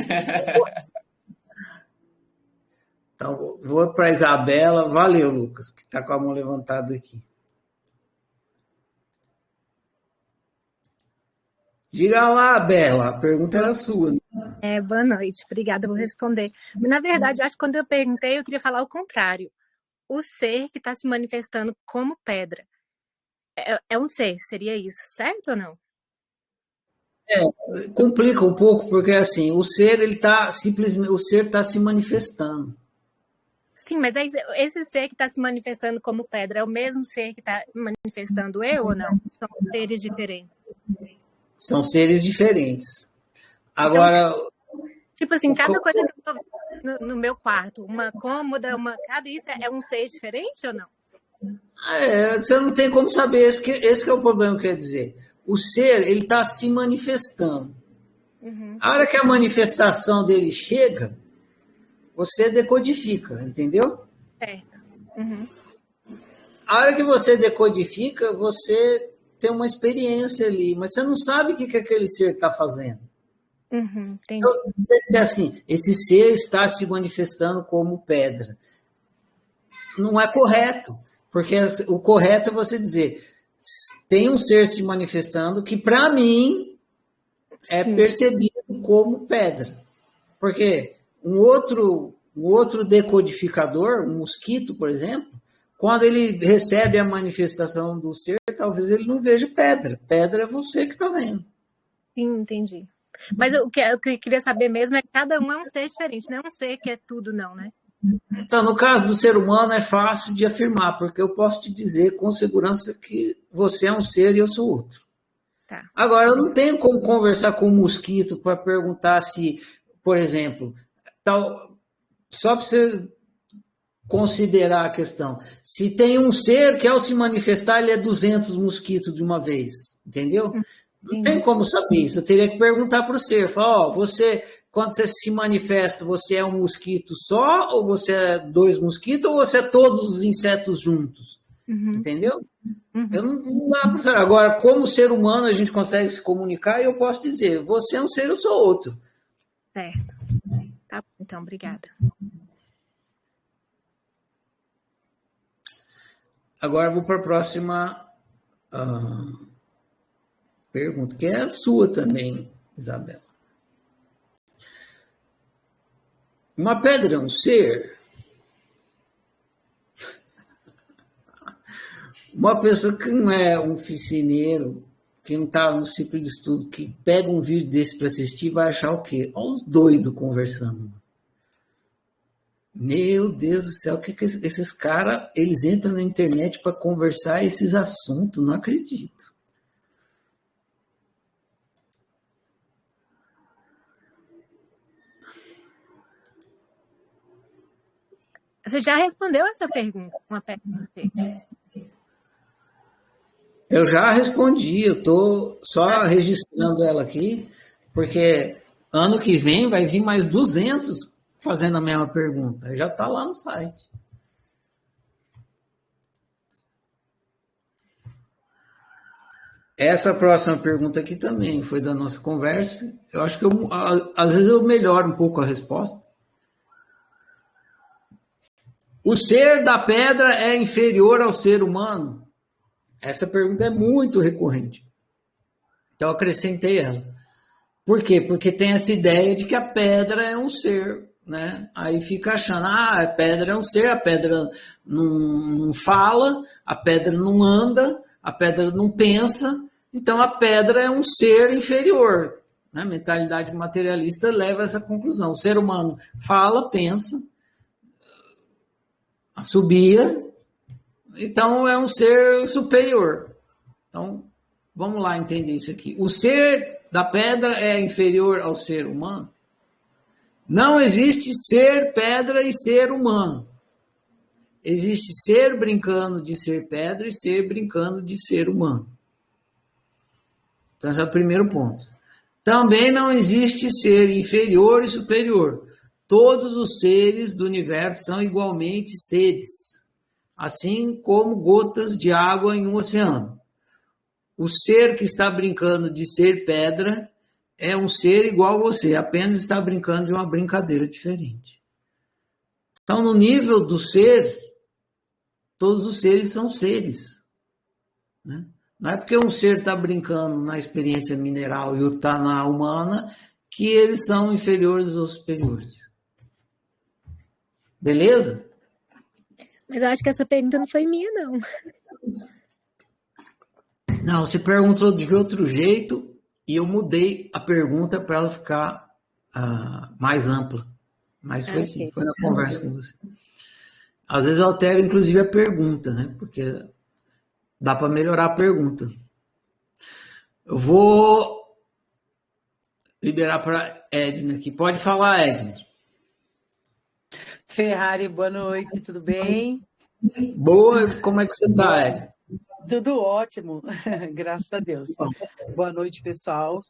A: Então, vou para a Isabela. Valeu, Lucas, que está com a mão levantada aqui. Diga lá, Bela, a pergunta era sua. Né?
D: Boa noite, obrigada, eu vou responder. Na verdade, acho que quando eu perguntei, eu queria falar o contrário. O ser que está se manifestando como pedra é um ser, seria isso, certo ou não?
A: Complica um pouco, porque assim, o ser está se manifestando.
D: Sim, mas esse ser que está se manifestando como pedra é o mesmo ser que está manifestando eu ou não? São seres diferentes.
A: São seres diferentes. Agora.
D: Então, tipo assim, cada coisa que eu tô no meu quarto, uma cômoda, cada isso é um ser diferente ou não?
A: Você não tem como saber, esse que é o problema, quer dizer. O ser, ele está se manifestando.
D: Uhum.
A: A hora que a manifestação dele chega, você decodifica, entendeu?
D: Certo. Uhum.
A: A hora que você decodifica, você tem uma experiência ali, mas você não sabe o que aquele ser está fazendo.
D: Uhum, entendi.
A: Então, você dizer assim, esse ser está se manifestando como pedra. Não é correto, porque o correto é você dizer, tem um ser se manifestando que, para mim, é percebido como pedra. Porque um outro decodificador, um mosquito, por exemplo, quando ele recebe a manifestação do ser, talvez ele não veja pedra. Pedra é você que está vendo.
D: Sim, entendi. Mas o que eu queria saber mesmo é que cada um é um ser diferente, não é um ser que é tudo, não, né?
A: Então, no caso do ser humano, é fácil de afirmar, porque eu posso te dizer com segurança que você é um ser e eu sou outro.
D: Tá.
A: Agora, eu não tenho como conversar com um mosquito para perguntar se, por exemplo, só para você considerar a questão, se tem um ser que, ao se manifestar, ele é 200 mosquitos de uma vez, entendeu? Não tem como saber isso. Eu teria que perguntar para o ser, falar, você quando você se manifesta, você é um mosquito só, ou você é 2 mosquitos, ou você é todos os insetos juntos? Entendeu? Eu não dá pra saber. Agora, como ser humano, a gente consegue se comunicar e eu posso dizer, você é um ser, eu sou outro.
D: Certo. Tá, então, obrigada.
A: Agora eu vou para a próxima pergunta, que é a sua também, Isabela. Uma pedra é um ser? Uma pessoa que não é um oficineiro, que não está no ciclo de estudo, que pega um vídeo desse para assistir, vai achar o quê? Olha os doidos conversando. Meu Deus do céu, o que esses caras, eles entram na internet para conversar esses assuntos? Não acredito.
D: Você já respondeu essa pergunta? Uma pergunta.
A: Eu já respondi, eu estou só registrando ela aqui, porque ano que vem vai vir mais 200 fazendo a mesma pergunta. Já está lá no site. Essa próxima pergunta aqui também foi da nossa conversa. Eu acho que às vezes eu melhoro um pouco a resposta. O ser da pedra é inferior ao ser humano? Essa pergunta é muito recorrente. Então eu acrescentei ela. Por quê? Porque tem essa ideia de que a pedra é um ser, né? Aí fica achando, a pedra é um ser, a pedra não fala, a pedra não anda, a pedra não pensa, então a pedra é um ser inferior. Né? A mentalidade materialista leva a essa conclusão. O ser humano fala, pensa, assobia, então é um ser superior. Então, vamos lá entender isso aqui. O ser da pedra é inferior ao ser humano? Não existe ser pedra e ser humano. Existe ser brincando de ser pedra e ser brincando de ser humano. Então, esse é o primeiro ponto. Também não existe ser inferior e superior. Todos os seres do universo são igualmente seres, assim como gotas de água em um oceano. O ser que está brincando de ser pedra é um ser igual a você, apenas está brincando de uma brincadeira diferente. Então, no nível do ser, todos os seres são seres. Né? Não é porque um ser está brincando na experiência mineral e outro está na humana que eles são inferiores ou superiores. Beleza?
D: Mas eu acho que essa pergunta não foi minha, não.
A: Não, você perguntou de outro jeito e eu mudei a pergunta para ela ficar mais ampla. Mas foi sim, foi na conversa com você. Às vezes eu altero, inclusive, a pergunta, né? Porque dá para melhorar a pergunta. Eu vou liberar para Edna aqui. Pode falar, Edna.
E: Ferrari, boa noite, tudo bem?
A: Boa, como é que você está, Edna?
E: Tudo ótimo, graças a Deus. Boa noite, pessoal.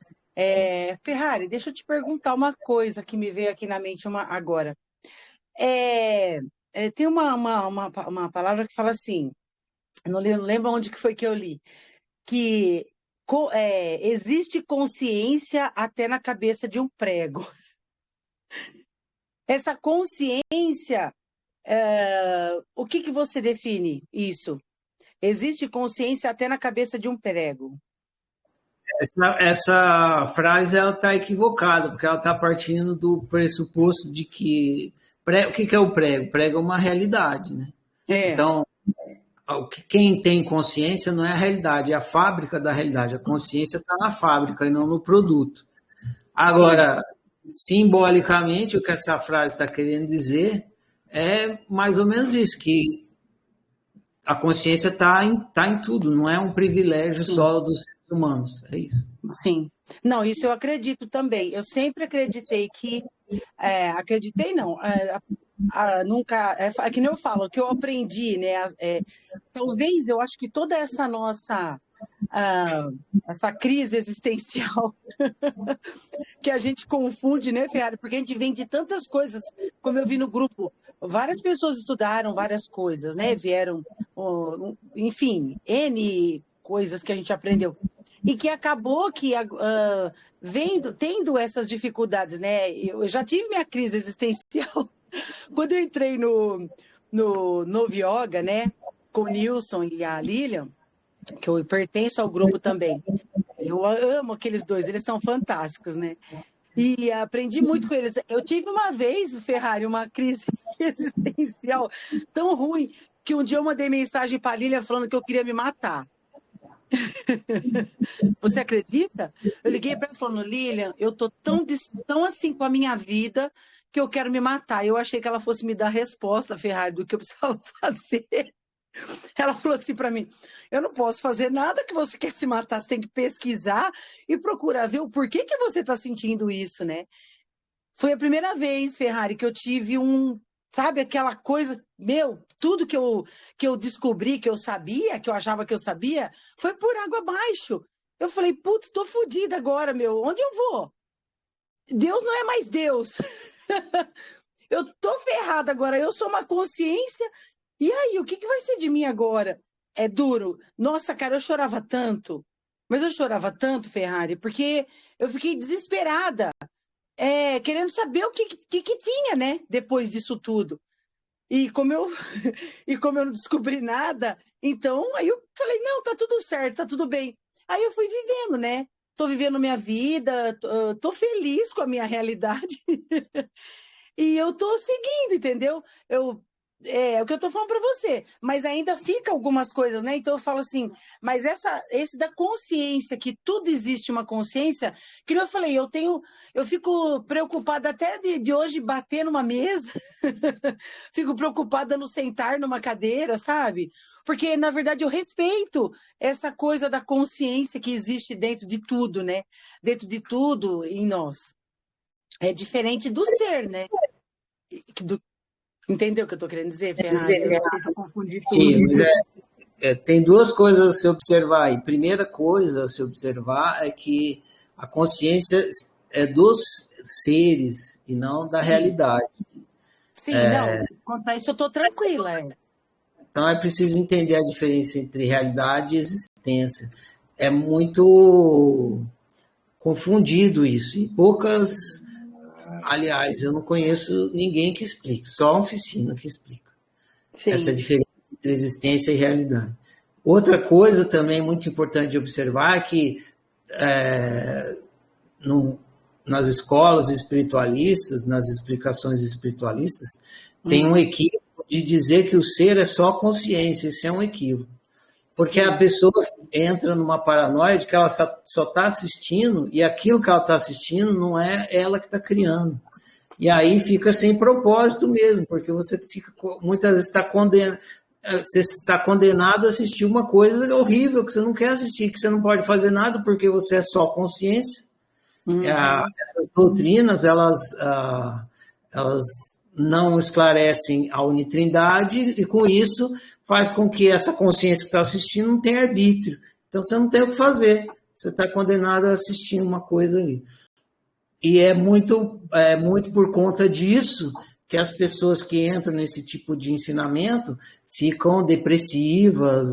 E: Ferrari, deixa eu te perguntar uma coisa que me veio aqui na mente agora. Tem uma palavra que fala assim, não lembro onde que foi que eu li, que existe consciência até na cabeça de um prego. Essa consciência, o que você define isso? Existe consciência até na cabeça de um prego.
A: Essa frase ela está equivocada, porque ela está partindo do pressuposto de que... O que é o prego? O prego é uma realidade, né? Então, quem tem consciência não é a realidade, é a fábrica da realidade. A consciência está na fábrica e não no produto. Agora, simbolicamente, o que essa frase está querendo dizer é mais ou menos isso, que a consciência está em tudo, não é um privilégio só dos seres humanos, é isso.
E: Sim. Não, isso eu acredito também. Eu sempre acreditei que... acreditei não, nunca... É que nem eu falo, que eu aprendi, né? Talvez, eu acho que toda essa nossa... essa crise existencial Que a gente confunde, né, Ferrari? Porque a gente vem de tantas coisas, como eu vi no grupo, várias pessoas estudaram várias coisas, né? Vieram, enfim, N coisas que a gente aprendeu. E que acabou que, tendo essas dificuldades, né? Eu já tive minha crise existencial quando eu entrei no Novo Yoga, né? Com o Nilson e a Lilian, que eu pertenço ao grupo também. Eu amo aqueles dois, eles são fantásticos, né? E aprendi muito com eles. Eu tive uma vez, Ferrari, uma crise existencial tão ruim que um dia eu mandei mensagem para a Lilian falando que eu queria me matar. Você acredita? Eu liguei para ela falando, Lilian, eu tô tão assim com a minha vida que eu quero me matar. Eu achei que ela fosse me dar a resposta, Ferrari, do que eu precisava fazer. Ela falou assim para mim, eu não posso fazer nada que você quer se matar, você tem que pesquisar e procurar ver o porquê que você está sentindo isso, né? Foi a primeira vez, Ferrari, que eu tive sabe, aquela coisa, tudo que eu descobri, que eu sabia, que eu achava que eu sabia, foi por água abaixo. Eu falei, putz, tô fodida agora, onde eu vou? Deus não é mais Deus. Eu tô ferrada agora, eu sou uma consciência. E aí, o que vai ser de mim agora? É duro. Nossa, cara, eu chorava tanto. Mas eu chorava tanto, Ferrari, porque eu fiquei desesperada, querendo saber o que tinha, né? Depois disso tudo. E como eu não descobri nada, então aí eu falei, não, tá tudo certo, tá tudo bem. Aí eu fui vivendo, né? Tô vivendo minha vida, tô feliz com a minha realidade. E eu tô seguindo, entendeu? É o que eu tô falando para você, mas ainda fica algumas coisas, né? Então eu falo assim, mas esse da consciência, que tudo existe uma consciência, que eu falei, eu fico preocupada até de hoje bater numa mesa, fico preocupada no sentar numa cadeira, sabe? Porque, na verdade, eu respeito essa coisa da consciência que existe dentro de tudo, né? Dentro de tudo em nós. É diferente do ser, né? Entendeu o que eu estou querendo dizer, Ferrari? Eu não sei se eu confundi tudo.
A: Sim, mas tem duas coisas a se observar aí. Primeira coisa a se observar é que a consciência é dos seres e não da realidade.
E: Sim, não. Quanto a isso, eu estou tranquila.
A: Então, é preciso entender a diferença entre realidade e existência. É muito confundido isso. E aliás, eu não conheço ninguém que explique, só a oficina que explica. Sim. Essa diferença entre existência e realidade. Outra coisa também muito importante de observar é que nas escolas espiritualistas, nas explicações espiritualistas, tem um equívoco de dizer que o ser é só consciência. Isso é um equívoco. Porque a pessoa entra numa paranoia de que ela só está assistindo e aquilo que ela está assistindo não é ela que está criando. E aí fica sem propósito mesmo, porque você muitas vezes você está condenado a assistir uma coisa horrível que você não quer assistir, que você não pode fazer nada porque você é só consciência. Essas doutrinas, elas não esclarecem a unitrindade e, com isso, faz com que essa consciência que está assistindo não tenha arbítrio. Então, você não tem o que fazer. Você está condenado a assistir uma coisa ali. E é muito por conta disso que as pessoas que entram nesse tipo de ensinamento ficam depressivas,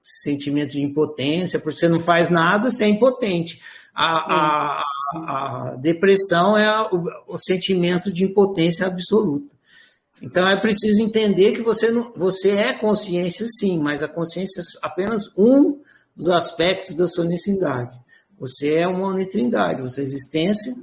A: sentimento de impotência, porque você não faz nada, você é impotente. A depressão é o sentimento de impotência absoluta. Então, é preciso entender que você é consciência, sim, mas a consciência é apenas um dos aspectos da sua unicidade. Você é uma unitrindade, você é existência,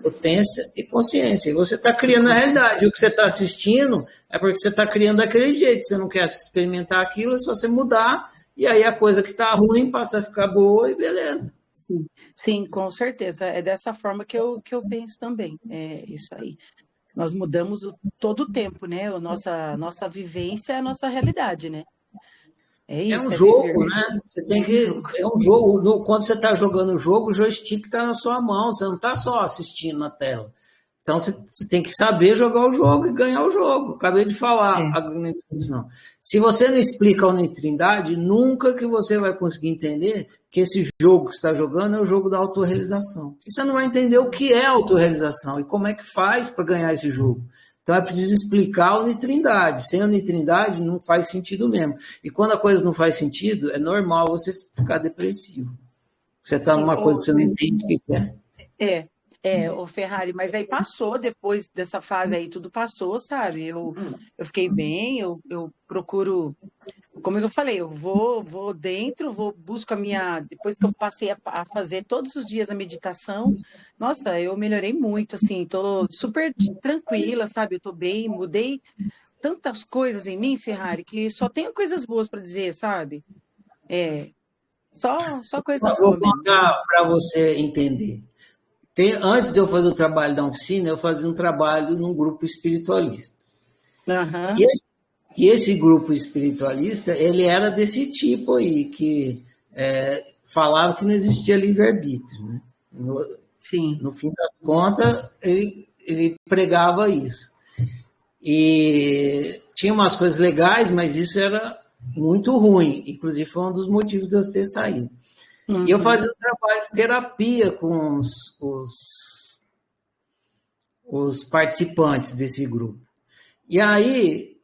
A: potência e consciência. E você está criando a realidade. O que você está assistindo é porque você está criando daquele jeito. Você não quer experimentar aquilo, é só você mudar, e aí a coisa que está ruim passa a ficar boa e beleza.
E: Sim, com certeza. É dessa forma que eu penso também. É isso aí. Nós mudamos todo o tempo, né? Nossa vivência é a nossa realidade, né? É isso.
A: É um jogo, né? Você tem que. É um jogo. Quando você está jogando o jogo, o joystick está na sua mão, você não está só assistindo na tela. Então, você tem que saber jogar o jogo e ganhar o jogo. Acabei de falar
E: É.
A: na introdução. Se você não explica a unitrindade, nunca que você vai conseguir entender que esse jogo que você está jogando é o jogo da autorrealização. E você não vai entender o que é autorrealização e como é que faz para ganhar esse jogo. Então, é preciso explicar a unitrindade. Sem a unitrindade, não faz sentido mesmo. E quando a coisa não faz sentido, é normal você ficar depressivo. Você está
E: Sim,
A: numa coisa que você não entende o que é.
E: o Ferrari, mas aí passou, depois dessa fase aí, tudo passou, sabe? Eu fiquei bem, eu procuro, como eu falei, eu vou dentro, busco a minha, depois que eu passei a fazer todos os dias a meditação, nossa, eu melhorei muito, assim, tô super tranquila, sabe? Eu tô bem, mudei tantas coisas em mim, Ferrari, que só tenho coisas boas para dizer, sabe? É, só coisa
A: Vou
E: boa mesmo.
A: contar para você entender. Antes de eu fazer o trabalho da oficina, eu fazia um trabalho num grupo espiritualista.
E: Aham.
A: E esse grupo espiritualista, ele era desse tipo aí, que falava que não existia livre-arbítrio. Né?
E: Sim.
A: No fim das contas, ele pregava isso. E tinha umas coisas legais, mas isso era muito ruim. Inclusive, foi um dos motivos de eu ter saído. E eu fazia um trabalho de terapia com os participantes desse grupo. E aí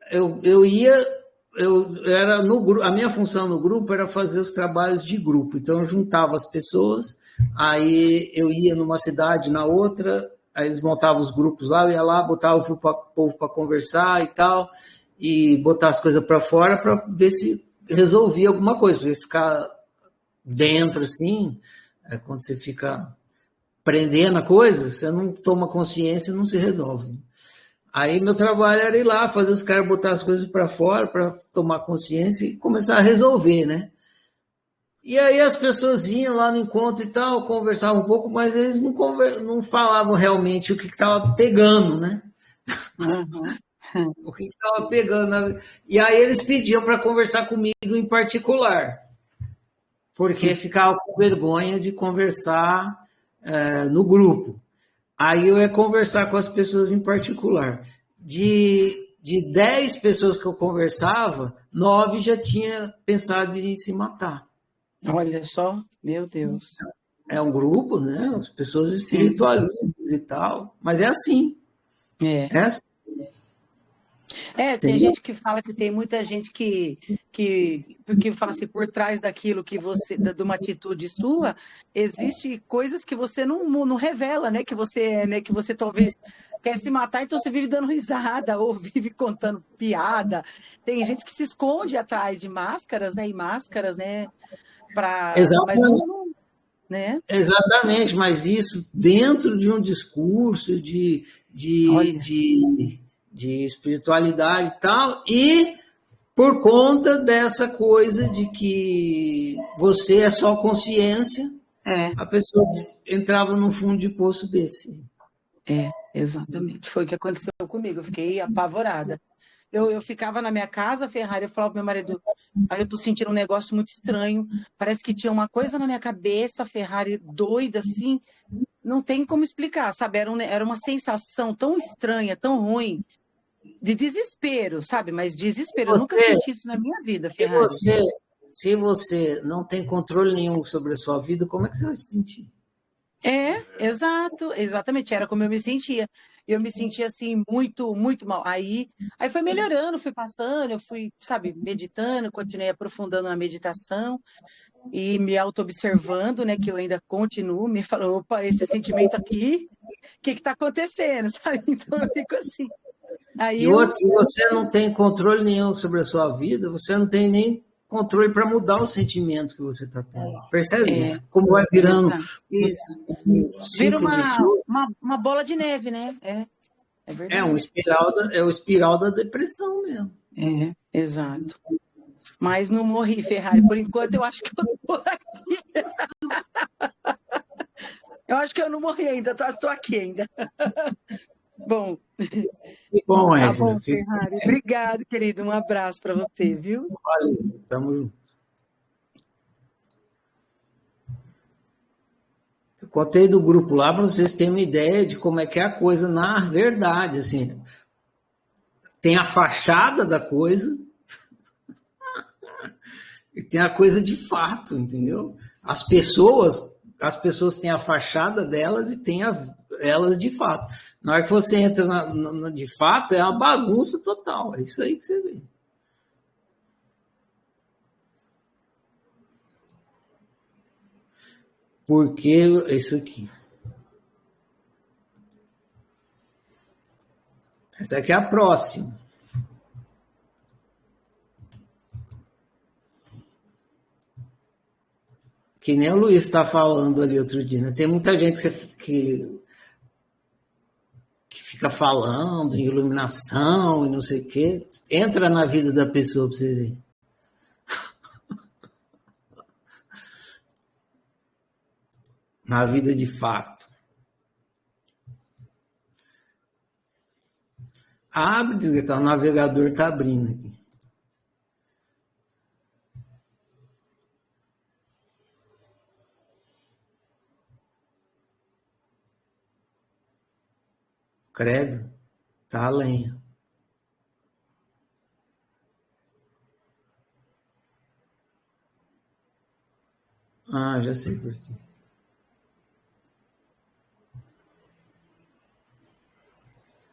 A: era no a minha função no grupo era fazer os trabalhos de grupo. Então eu juntava as pessoas, aí eu ia numa cidade, na outra, aí eles montavam os grupos lá, eu ia lá, botava o povo para conversar e tal, e botar as coisas para fora para ver se resolvia alguma coisa, porque ficar dentro assim, quando você fica prendendo a coisa, você não toma consciência e não se resolve. Aí meu trabalho era ir lá, fazer os caras botar as coisas para fora, para tomar consciência e começar a resolver, né? E aí as pessoas iam lá no encontro e tal, conversavam um pouco, mas eles não falavam realmente o que estava pegando, né? O que estava pegando. E aí eles pediam para conversar comigo em particular, porque ficava com vergonha de conversar no grupo. Aí eu ia conversar com as pessoas em particular. De 10 pessoas que eu conversava, 9 já tinha pensado em se matar.
E: Olha só, meu Deus.
A: É um grupo, né? As pessoas
E: Sim.
A: espiritualistas e tal, mas é assim.
E: É.
A: É assim.
E: Tem
A: Entendeu?
E: gente que fala que tem muita gente porque fala assim, por trás daquilo que você, de uma atitude sua, existe coisas que você não revela, né? Que você é, né? Que você talvez quer se matar, então você vive dando risada ou vive contando piada. Tem gente que se esconde atrás de máscaras, né? E máscaras, né? Mas
A: Exatamente.
E: não, né?
A: Exatamente, mas isso dentro de um discurso
E: Olha,
A: de espiritualidade e tal, e por conta dessa coisa de que você é só consciência, a pessoa entrava num fundo de poço desse.
E: exatamente. Foi o que aconteceu comigo. Eu fiquei apavorada. Eu ficava na minha casa, Ferrari, eu falava pro meu marido, aí eu tô sentindo um negócio muito estranho, parece que tinha uma coisa na minha cabeça, Ferrari, doida, assim, não tem como explicar, sabe? Era uma sensação tão estranha, tão ruim, de desespero, sabe? Mas desespero, eu nunca
A: Você,
E: senti isso na minha vida,
A: se
E: Ferrari.
A: se você não tem controle nenhum sobre a sua vida, como é que você vai se sentir?
E: Exatamente, era como eu me sentia. Eu me sentia assim muito, muito mal. Aí foi melhorando, fui passando, eu fui, sabe, meditando, continuei aprofundando na meditação e me auto-observando, né, que eu ainda continuo, me falo, opa, esse sentimento aqui, o que está acontecendo, sabe? Então eu fico assim. Aí
A: E
E: eu,
A: outro, se você não tem controle nenhum sobre a sua vida, você não tem nem controle para mudar o sentimento que você está tendo. Percebe
E: é,
A: como vai virando
E: exato, isso.
A: um
E: Vira
A: ciclo vicioso?
E: uma bola de neve, né? É
A: É um
E: verdade.
A: espiral é o espiral da depressão mesmo.
E: Exato. Mas não morri, Ferrari. Por enquanto, eu acho que eu tô aqui. Eu acho que eu não morri ainda, tô aqui ainda. Bom,
A: Que bom,
E: tá
A: Regina.
E: bom, Ferrari. Obrigado, querido. Um abraço para você, viu?
A: Valeu. Tamo junto. contei do grupo lá para vocês terem uma ideia de como é que é a coisa na verdade, assim. Tem a fachada da coisa e tem a coisa de fato, entendeu? As pessoas têm a fachada delas e têm elas de fato. Na hora que você entra de fato, é uma bagunça total. É isso aí que você vê. Por que isso aqui? Essa aqui é a próxima. Que nem o Luiz está falando ali outro dia, né? Tem muita gente que fica falando em iluminação e não sei o quê. Entra na vida da pessoa para você ver. Na vida de fato. Abre, diz que o navegador está abrindo aqui. Credo, tá a lenha. Ah, já sei por quê.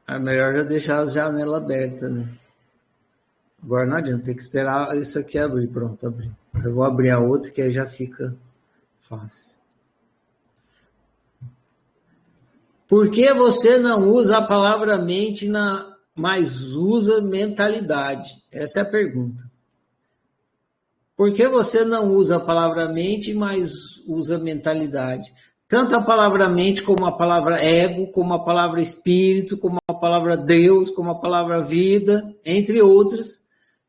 A: É melhor já deixar a janela aberta, né? Agora não adianta, tem que esperar isso aqui abrir. Pronto, abri. Eu vou abrir a outra que aí já fica fácil. Por que você não usa a palavra mente, mas usa mentalidade? Essa é a pergunta. Por que você não usa a palavra mente, mas usa mentalidade? Tanto a palavra mente, como a palavra ego, como a palavra espírito, como a palavra Deus, como a palavra vida, entre outras,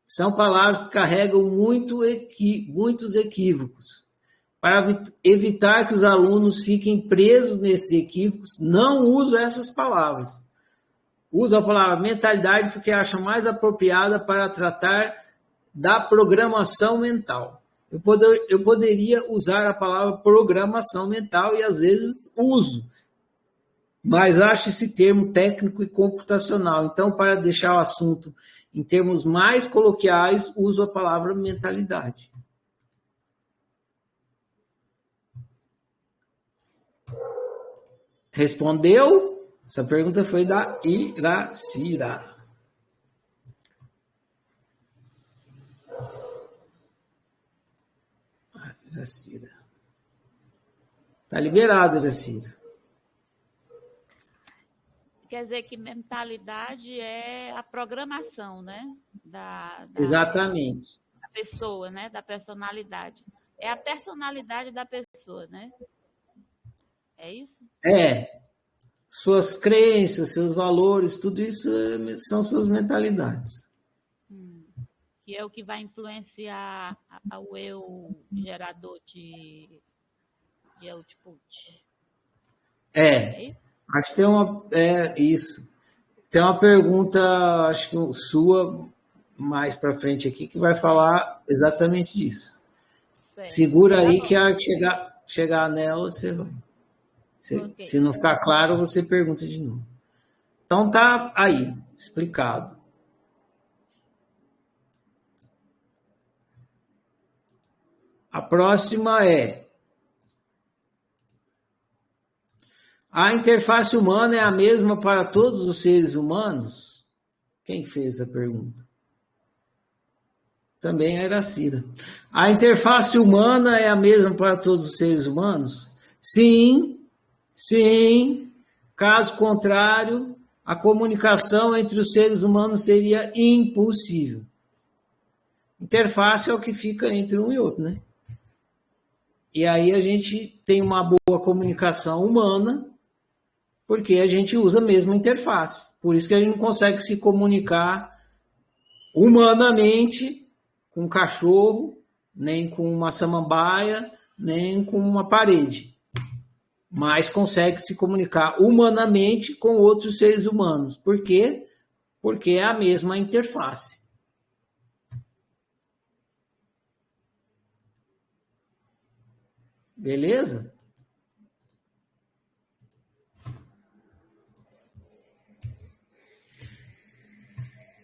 A: são palavras que carregam muitos equívocos. Para evitar que os alunos fiquem presos nesses equívocos, não uso essas palavras. Uso a palavra mentalidade porque acho mais apropriada para tratar da programação mental. Eu poderia usar a palavra programação mental e às vezes uso, mas acho esse termo técnico e computacional. Então, para deixar o assunto em termos mais coloquiais, uso a palavra mentalidade. Respondeu? Essa pergunta foi da Iracira. Iracira. Tá liberado, Iracira.
B: Quer dizer que mentalidade é a programação, né?
A: Exatamente.
B: Da pessoa, né? Da personalidade. É a personalidade da pessoa, né? É isso?
A: É. Suas crenças, seus valores, tudo isso são suas mentalidades.
B: Que é o que vai influenciar o eu gerador de output.
A: É. Acho que tem uma... É isso. Tem uma pergunta, acho que sua, mais para frente aqui, que vai falar exatamente disso. Certo. Segura aí que a hora que chegar nela, você vai. Se não ficar claro, você pergunta de novo. Então tá aí, explicado. A próxima é: a interface humana é a mesma para todos os seres humanos? Quem fez a pergunta? Também a Iracira. A interface humana é a mesma para todos os seres humanos? Sim. Caso contrário, a comunicação entre os seres humanos seria impossível. Interface é o que fica entre um e outro, né? E aí a gente tem uma boa comunicação humana, porque a gente usa a mesma interface. Por isso que a gente não consegue se comunicar humanamente com um cachorro, nem com uma samambaia, nem com uma parede. Mas consegue se comunicar humanamente com outros seres humanos. Por quê? Porque é a mesma interface. Beleza?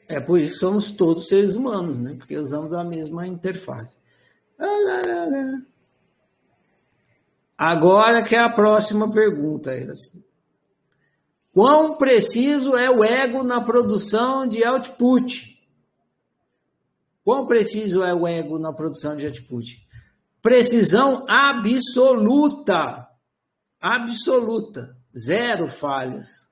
A: É por isso que somos todos seres humanos, né? Porque usamos a mesma interface. Agora que é a próxima pergunta. Quão preciso é o ego na produção de output? Quão preciso é o ego na produção de output? Precisão absoluta. Absoluta. Zero falhas.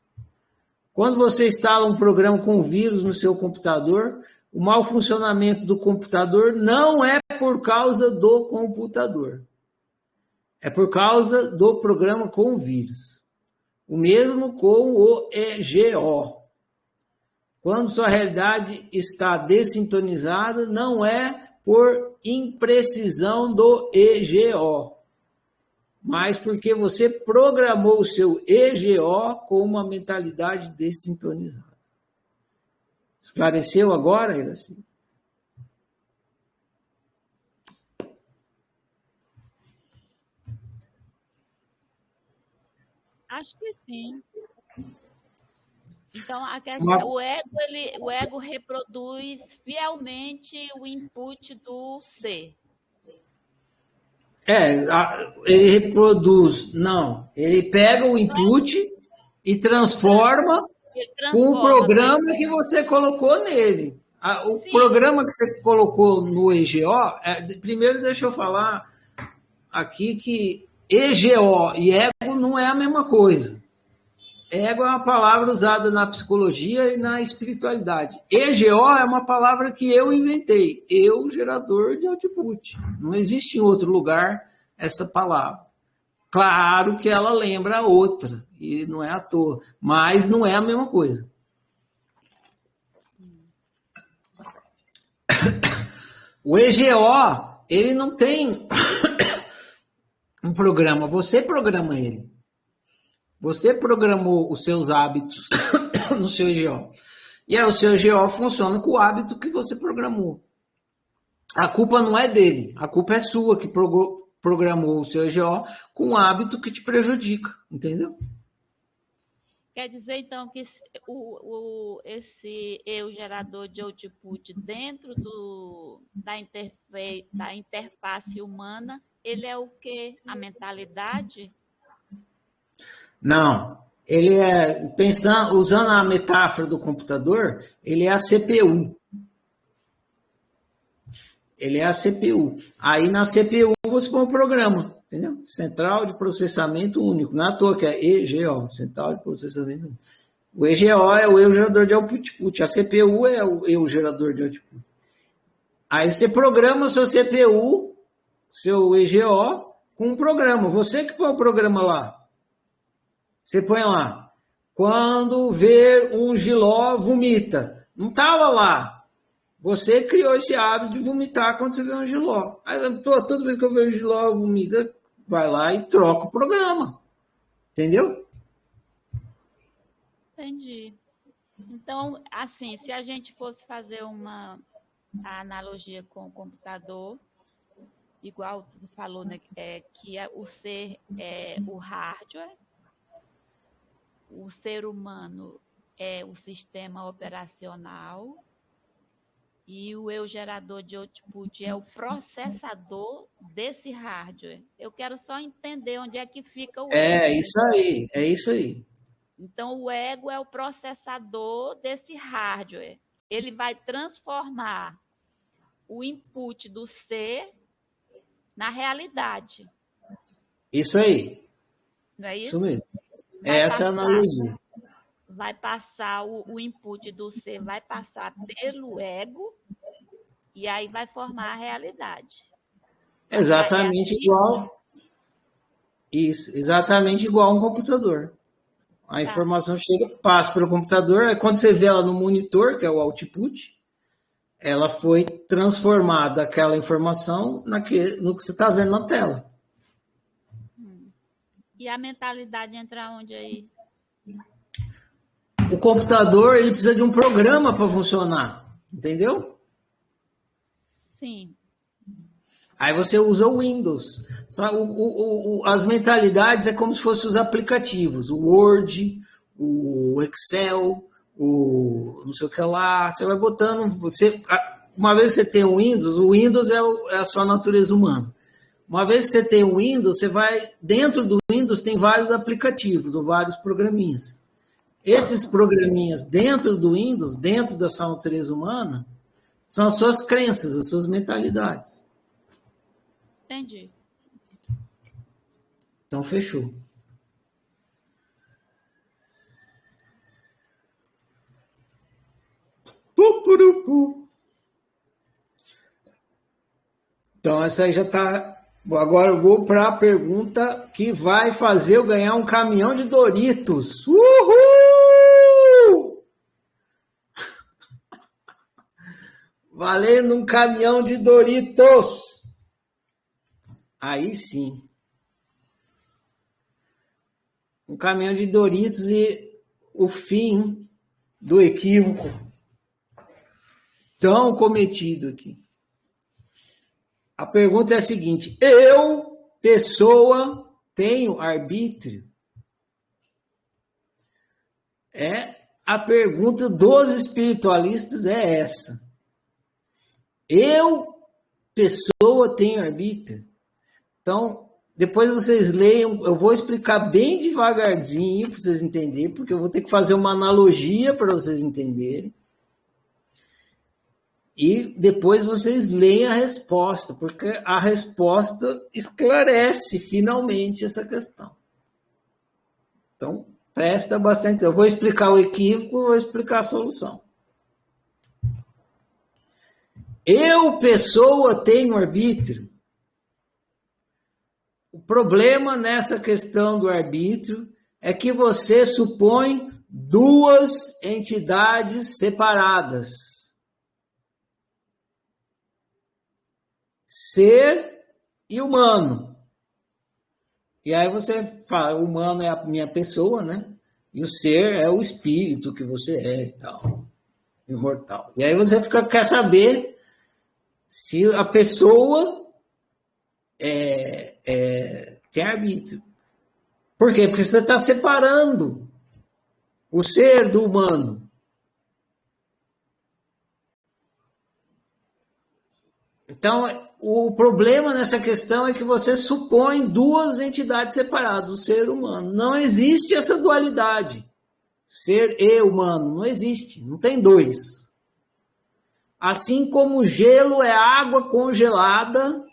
A: Quando você instala um programa com vírus no seu computador, o mau funcionamento do computador não é por causa do computador. É por causa do programa com vírus. O mesmo com o EGO. Quando sua realidade está dessintonizada, não é por imprecisão do EGO, mas porque você programou o seu EGO com uma mentalidade dessintonizada. Esclareceu agora, Iraci?
B: Acho que sim. Então, o ego reproduz fielmente o input do ser.
A: Ele reproduz, não. Ele pega o input e transforma com o programa que você colocou nele. O programa que você colocou no EGO, primeiro deixa eu falar aqui que EGO e ego não é a mesma coisa. Ego é uma palavra usada na psicologia e na espiritualidade. EGO é uma palavra que eu inventei. Eu, gerador de output. Não existe em outro lugar essa palavra. Claro que ela lembra a outra, e não é à toa. Mas não é a mesma coisa. O EGO, ele não tem um programa. Você programa ele. Você programou os seus hábitos no seu EGO. E aí o seu EGO funciona com o hábito que você programou. A culpa não é dele. A culpa é sua que programou o seu EGO com um hábito que te prejudica. Entendeu?
B: Quer dizer, então, que esse eu gerador de output dentro da interface humana, ele é o quê? A mentalidade?
A: Não, ele usando a metáfora do computador, ele é a CPU. Ele é a CPU. Aí na CPU você põe um programa, entendeu? Central de Processamento Único. Não é à toa que é EGO, Central de Processamento Único. O EGO é o eu gerador de output. A CPU é o eu gerador de output. Aí você programa o seu CPU, seu EGO, com um programa. Você que põe o programa lá. Você põe lá, quando ver um giló, vomita. Não estava lá. Você criou esse hábito de vomitar quando você vê um giló. Aí, toda vez que eu vejo um giló, vomita, vai lá e troca o programa. Entendeu?
B: Entendi. Então, assim, se a gente fosse fazer uma analogia com o computador, igual tu falou, né, que o ser é o hardware, o ser humano é o sistema operacional e o eu gerador de output é o processador desse hardware. Eu quero só entender onde é que fica o ego.
A: É isso aí.
B: Então, o ego é o processador desse hardware. Ele vai transformar o input do ser na realidade.
A: Isso aí.
B: Não é isso?
A: Isso mesmo. Essa é a analogia.
B: Vai passar o input do ser, vai passar pelo ego e aí vai formar a realidade.
A: Exatamente igual. Isso, exatamente igual a um computador. A informação chega, passa pelo computador, aí quando você vê ela no monitor, que é o output, ela foi transformada, aquela informação, no que você está vendo na tela.
B: E a mentalidade entra onde aí?
A: O computador, ele precisa de um programa para funcionar, entendeu?
B: Sim.
A: Aí você usa o Windows. As mentalidades é como se fossem os aplicativos, o Word, o Excel, o não sei o que lá, você vai botando, uma vez que você tem o Windows é a sua natureza humana. Uma vez que você tem o Windows, você vai, dentro do Windows tem vários aplicativos, ou vários programinhas. Esses programinhas dentro do Windows, dentro da sua natureza humana, são as suas crenças, as suas mentalidades.
B: Entendi.
A: Então, fechou. Então, essa aí já está... Agora eu vou para a pergunta que vai fazer eu ganhar um caminhão de Doritos. Uhul! Valendo um caminhão de Doritos. Aí sim. Um caminhão de Doritos e o fim do equívoco tão cometido aqui. A pergunta é a seguinte: eu, pessoa, tenho arbítrio? A pergunta dos espiritualistas é essa. Eu, pessoa, tenho arbítrio? Então, depois vocês leiam, eu vou explicar bem devagarzinho para vocês entenderem, porque eu vou ter que fazer uma analogia para vocês entenderem. E depois vocês leem a resposta, porque a resposta esclarece finalmente essa questão. Então, presta bastante. Eu vou explicar o equívoco, vou explicar a solução. Eu, pessoa, tenho arbítrio? O problema nessa questão do arbítrio é que você supõe duas entidades separadas. Ser e humano. E aí você fala, o humano é a minha pessoa, né? E o ser é o espírito que você é e tal. Imortal. E aí você quer saber se a pessoa tem arbítrio. Por quê? Porque você está separando o ser do humano. Então, o problema nessa questão é que você supõe duas entidades separadas, o ser humano. Não existe essa dualidade. Ser e humano, não existe. Não tem dois. Assim como o gelo é água congelada,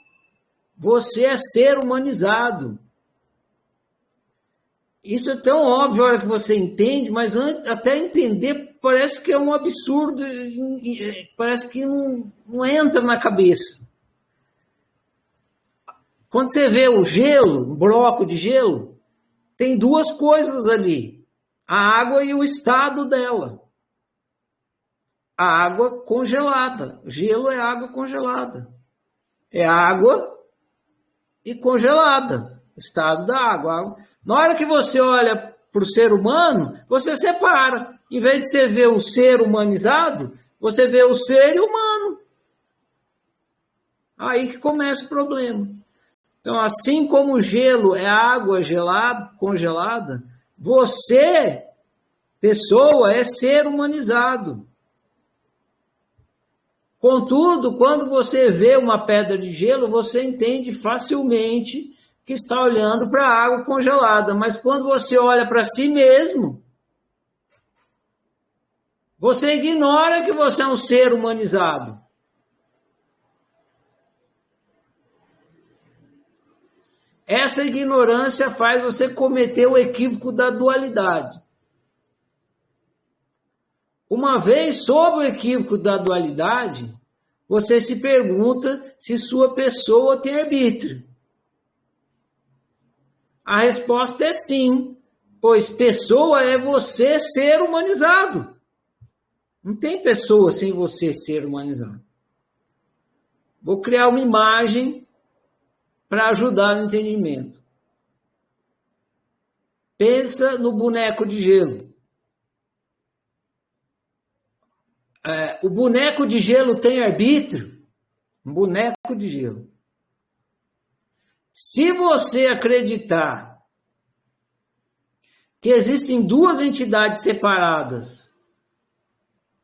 A: você é ser humanizado. Isso é tão óbvio a hora que você entende, mas até entender parece que é um absurdo, parece que não entra na cabeça. Quando você vê o gelo, um bloco de gelo, tem duas coisas ali, a água e o estado dela. A água congelada, o gelo é água congelada. É água e congelada, o estado da água. Na hora que você olha para o ser humano, você separa. Em vez de você ver o ser humanizado, você vê o ser humano. Aí que começa o problema. Então, assim como o gelo é água gelada, congelada, você, pessoa, é ser humanizado. Contudo, quando você vê uma pedra de gelo, você entende facilmente que está olhando para a água congelada. Mas quando você olha para si mesmo, você ignora que você é um ser humanizado. Essa ignorância faz você cometer o equívoco da dualidade. Uma vez sobre o equívoco da dualidade, você se pergunta se sua pessoa tem arbítrio. A resposta é sim, pois pessoa é você ser humanizado. Não tem pessoa sem você ser humanizado. Vou criar uma imagem para ajudar no entendimento. Pensa no boneco de gelo. O boneco de gelo tem arbítrio? Um boneco de gelo. Se você acreditar que existem duas entidades separadas,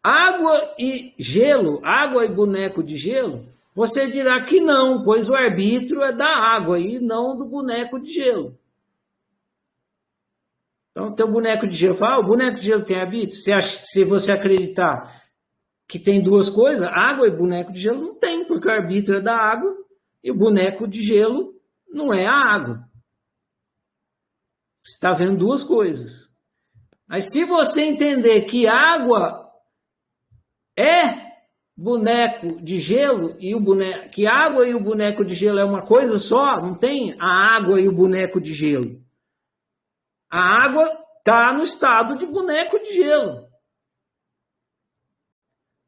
A: água e gelo, água e boneco de gelo, você dirá que não, pois o arbítrio é da água e não do boneco de gelo. Então, tem o boneco de gelo. Fala, o boneco de gelo tem arbítrio? Se você acreditar que tem duas coisas, água e boneco de gelo não tem, porque o arbítrio é da água e o boneco de gelo não é a água. Você está vendo duas coisas. Mas se você entender que água é boneco de gelo e que água e o boneco de gelo é uma coisa só, não tem a água e o boneco de gelo. A água está no estado de boneco de gelo.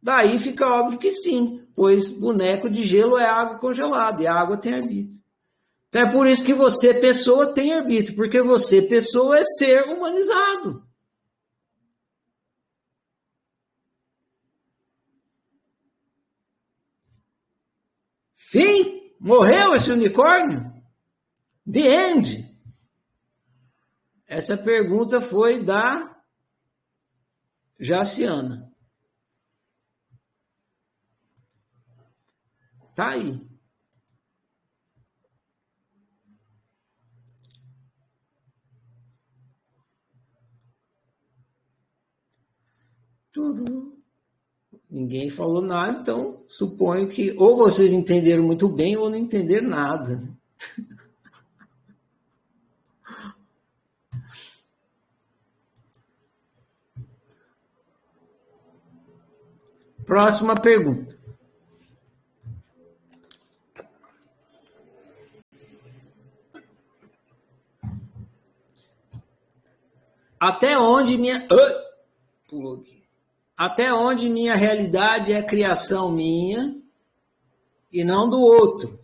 A: Daí fica óbvio que sim, pois boneco de gelo é água congelada e a água tem arbítrio. Então é por isso que você, pessoa, tem arbítrio, porque você, pessoa, é ser humanizado. Fim? Morreu esse unicórnio? The end. Essa pergunta foi da Jaciana. Tá aí. Tudo. Ninguém falou nada, então suponho que ou vocês entenderam muito bem ou não entenderam nada. Próxima pergunta. Até onde minha... Pulou aqui. Até onde minha realidade é criação minha e não do outro.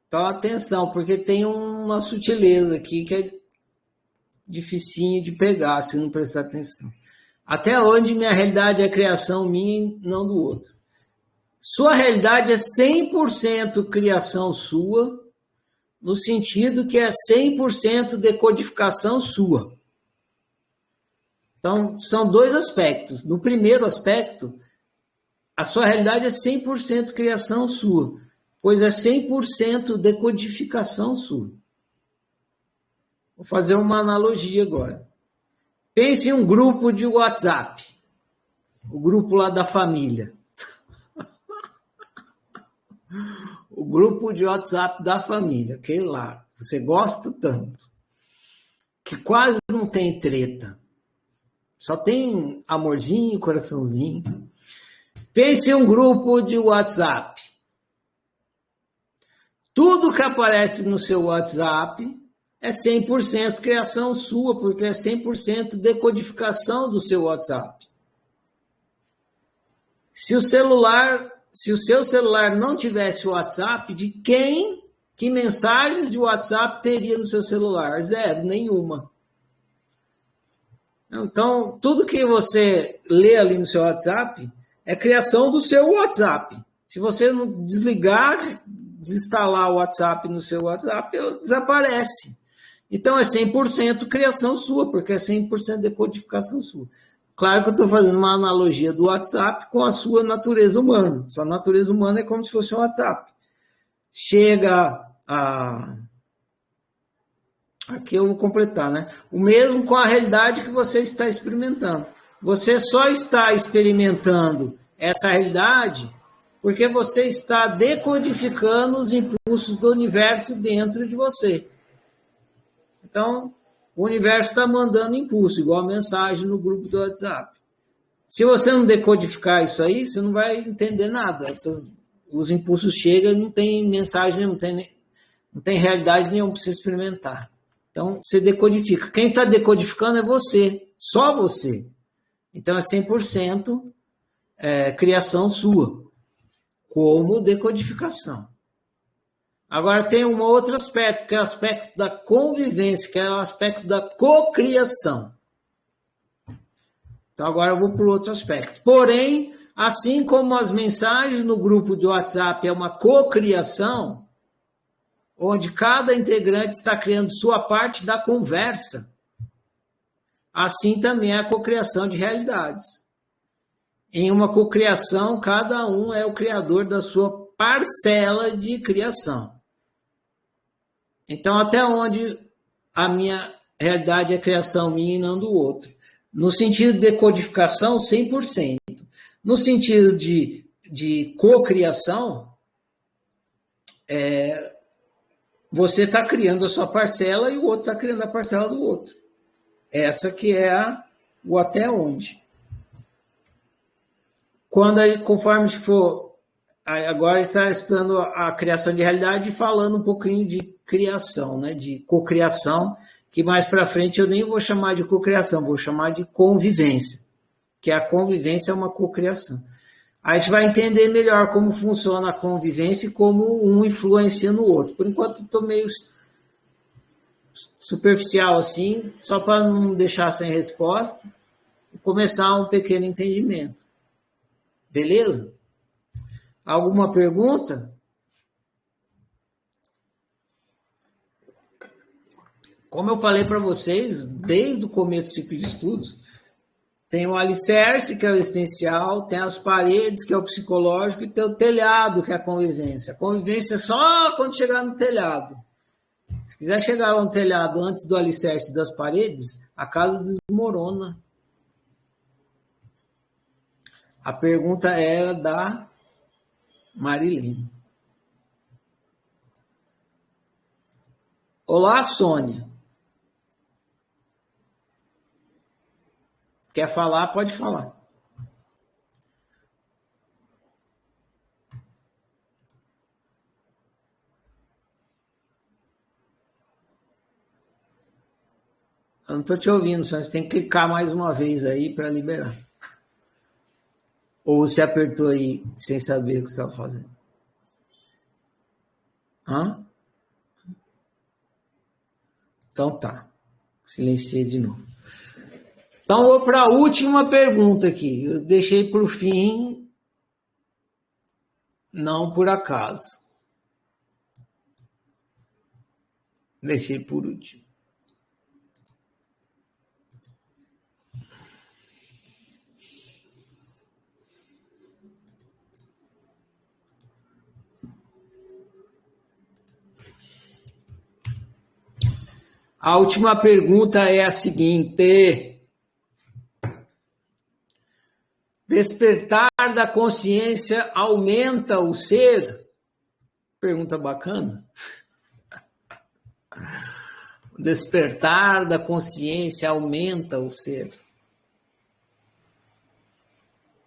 A: Então, atenção, porque tem uma sutileza aqui que é dificinho de pegar se não prestar atenção. Até onde minha realidade é criação minha e não do outro. Sua realidade é 100% criação sua, no sentido que é 100% decodificação sua. Então, são dois aspectos. No primeiro aspecto, a sua realidade é 100% criação sua, pois é 100% decodificação sua. Vou fazer uma analogia agora. Pense em um grupo de WhatsApp, o grupo lá da família. O grupo de WhatsApp da família, aquele lá, você gosta tanto, que quase não tem treta, só tem amorzinho, coraçãozinho. Pense em um grupo de WhatsApp. Tudo que aparece no seu WhatsApp é 100% criação sua, porque é 100% decodificação do seu WhatsApp. Se o seu celular não tivesse WhatsApp, que mensagens de WhatsApp teria no seu celular? Zero, nenhuma. Então, tudo que você lê ali no seu WhatsApp é criação do seu WhatsApp. Se você não desinstalar o WhatsApp no seu WhatsApp, ela desaparece. Então, é 100% criação sua, porque é 100% decodificação sua. Claro que eu estou fazendo uma analogia do WhatsApp com a sua natureza humana. Sua natureza humana é como se fosse um WhatsApp. Chega a... Aqui eu vou completar, né? O mesmo com a realidade que você está experimentando. Você só está experimentando essa realidade porque você está decodificando os impulsos do universo dentro de você. Então, o universo está mandando impulso, igual a mensagem no grupo do WhatsApp. Se você não decodificar isso aí, você não vai entender nada. Os impulsos chegam e não tem mensagem, não tem realidade nenhuma para você experimentar. Então, você decodifica. Quem está decodificando é você, só você. Então, é 100% criação sua, como decodificação. Agora tem um outro aspecto, que é o aspecto da convivência, que é o aspecto da cocriação. Então agora eu vou para o outro aspecto. Porém, assim como as mensagens no grupo de WhatsApp é uma cocriação, onde cada integrante está criando sua parte da conversa. Assim também é a cocriação de realidades. Em uma cocriação, cada um é o criador da sua parcela de criação. Então, até onde a minha realidade é criação minha e não do outro? No sentido de decodificação, 100%. No sentido de cocriação, você está criando a sua parcela e o outro está criando a parcela do outro. Essa que é o até onde. Conforme for... Agora ele está estudando a criação de realidade e falando um pouquinho de criação, né? De cocriação, que mais para frente eu nem vou chamar de cocriação, vou chamar de convivência, que a convivência é uma cocriação. Aí a gente vai entender melhor como funciona a convivência e como um influencia no outro. Por enquanto estou meio superficial assim, só para não deixar sem resposta e começar um pequeno entendimento. Beleza? Alguma pergunta? Como eu falei para vocês, desde o começo do ciclo de estudos, tem o alicerce, que é o existencial, tem as paredes, que é o psicológico, e tem o telhado, que é a convivência. A convivência é só quando chegar no telhado. Se quiser chegar lá no telhado antes do alicerce das paredes, a casa desmorona. A pergunta era da Marilene. Olá, Sônia. Quer falar? Pode falar. Eu não estou te ouvindo, só você tem que clicar mais uma vez aí para liberar. Ou você apertou aí sem saber o que você estava fazendo? Hã? Então tá. Silenciei de novo. Então, vou para a última pergunta aqui. Eu deixei por fim, não por acaso. Deixei por último. A última pergunta é a seguinte: despertar da consciência aumenta o ser? Pergunta bacana. O despertar da consciência aumenta o ser.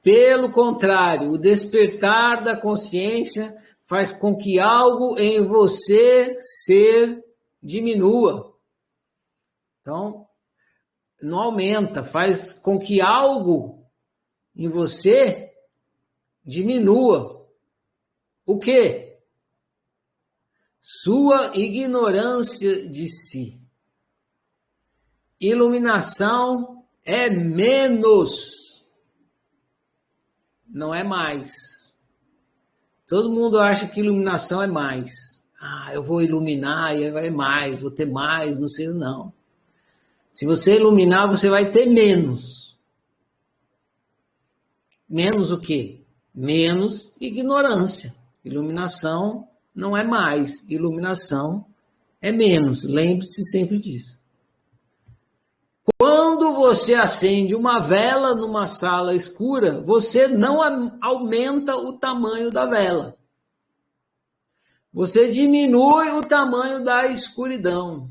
A: Pelo contrário, o despertar da consciência faz com que algo em você, ser, diminua. Então, não aumenta, faz com que algo em você diminua. O quê? Sua ignorância de si. Iluminação é menos, não é mais. Todo mundo acha que iluminação é mais. Eu vou iluminar e vai mais, vou ter mais, não sei, não. Se você iluminar, você vai ter menos. Menos o quê? Menos ignorância. Iluminação não é mais, iluminação é menos. Lembre-se sempre disso. Quando você acende uma vela numa sala escura, você não aumenta o tamanho da vela. Você diminui o tamanho da escuridão.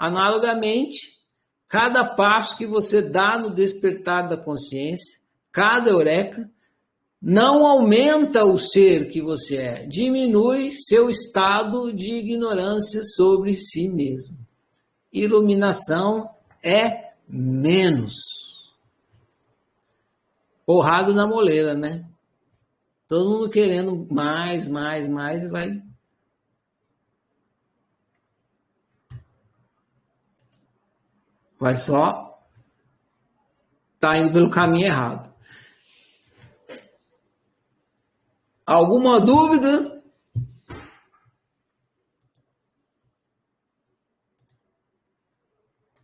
A: Analogamente, cada passo que você dá no despertar da consciência, cada eureka, não aumenta o ser que você é, diminui seu estado de ignorância sobre si mesmo. Iluminação é menos. Porrada na moleira, né? Todo mundo querendo mais, vai só tá indo pelo caminho errado. Alguma dúvida?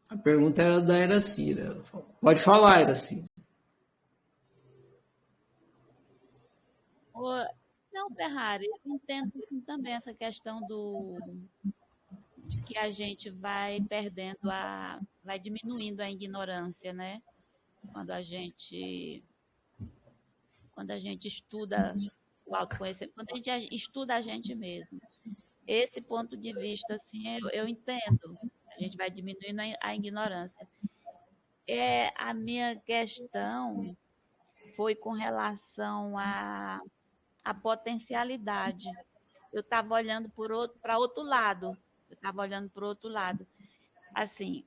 A: A pergunta era da Iracira. Pode falar, Iracira.
B: Não, Ferrari, eu entendo assim, também essa questão de que a gente vai perdendo vai diminuindo a ignorância, né? Quando a gente, quando a gente estuda o autoconhecimento, quando a gente estuda a gente mesmo. Esse ponto de vista, assim, eu entendo. A gente vai diminuindo a ignorância. A minha questão foi com relação à potencialidade. Eu estava olhando para outro lado. Eu estava olhando para o outro lado. Assim,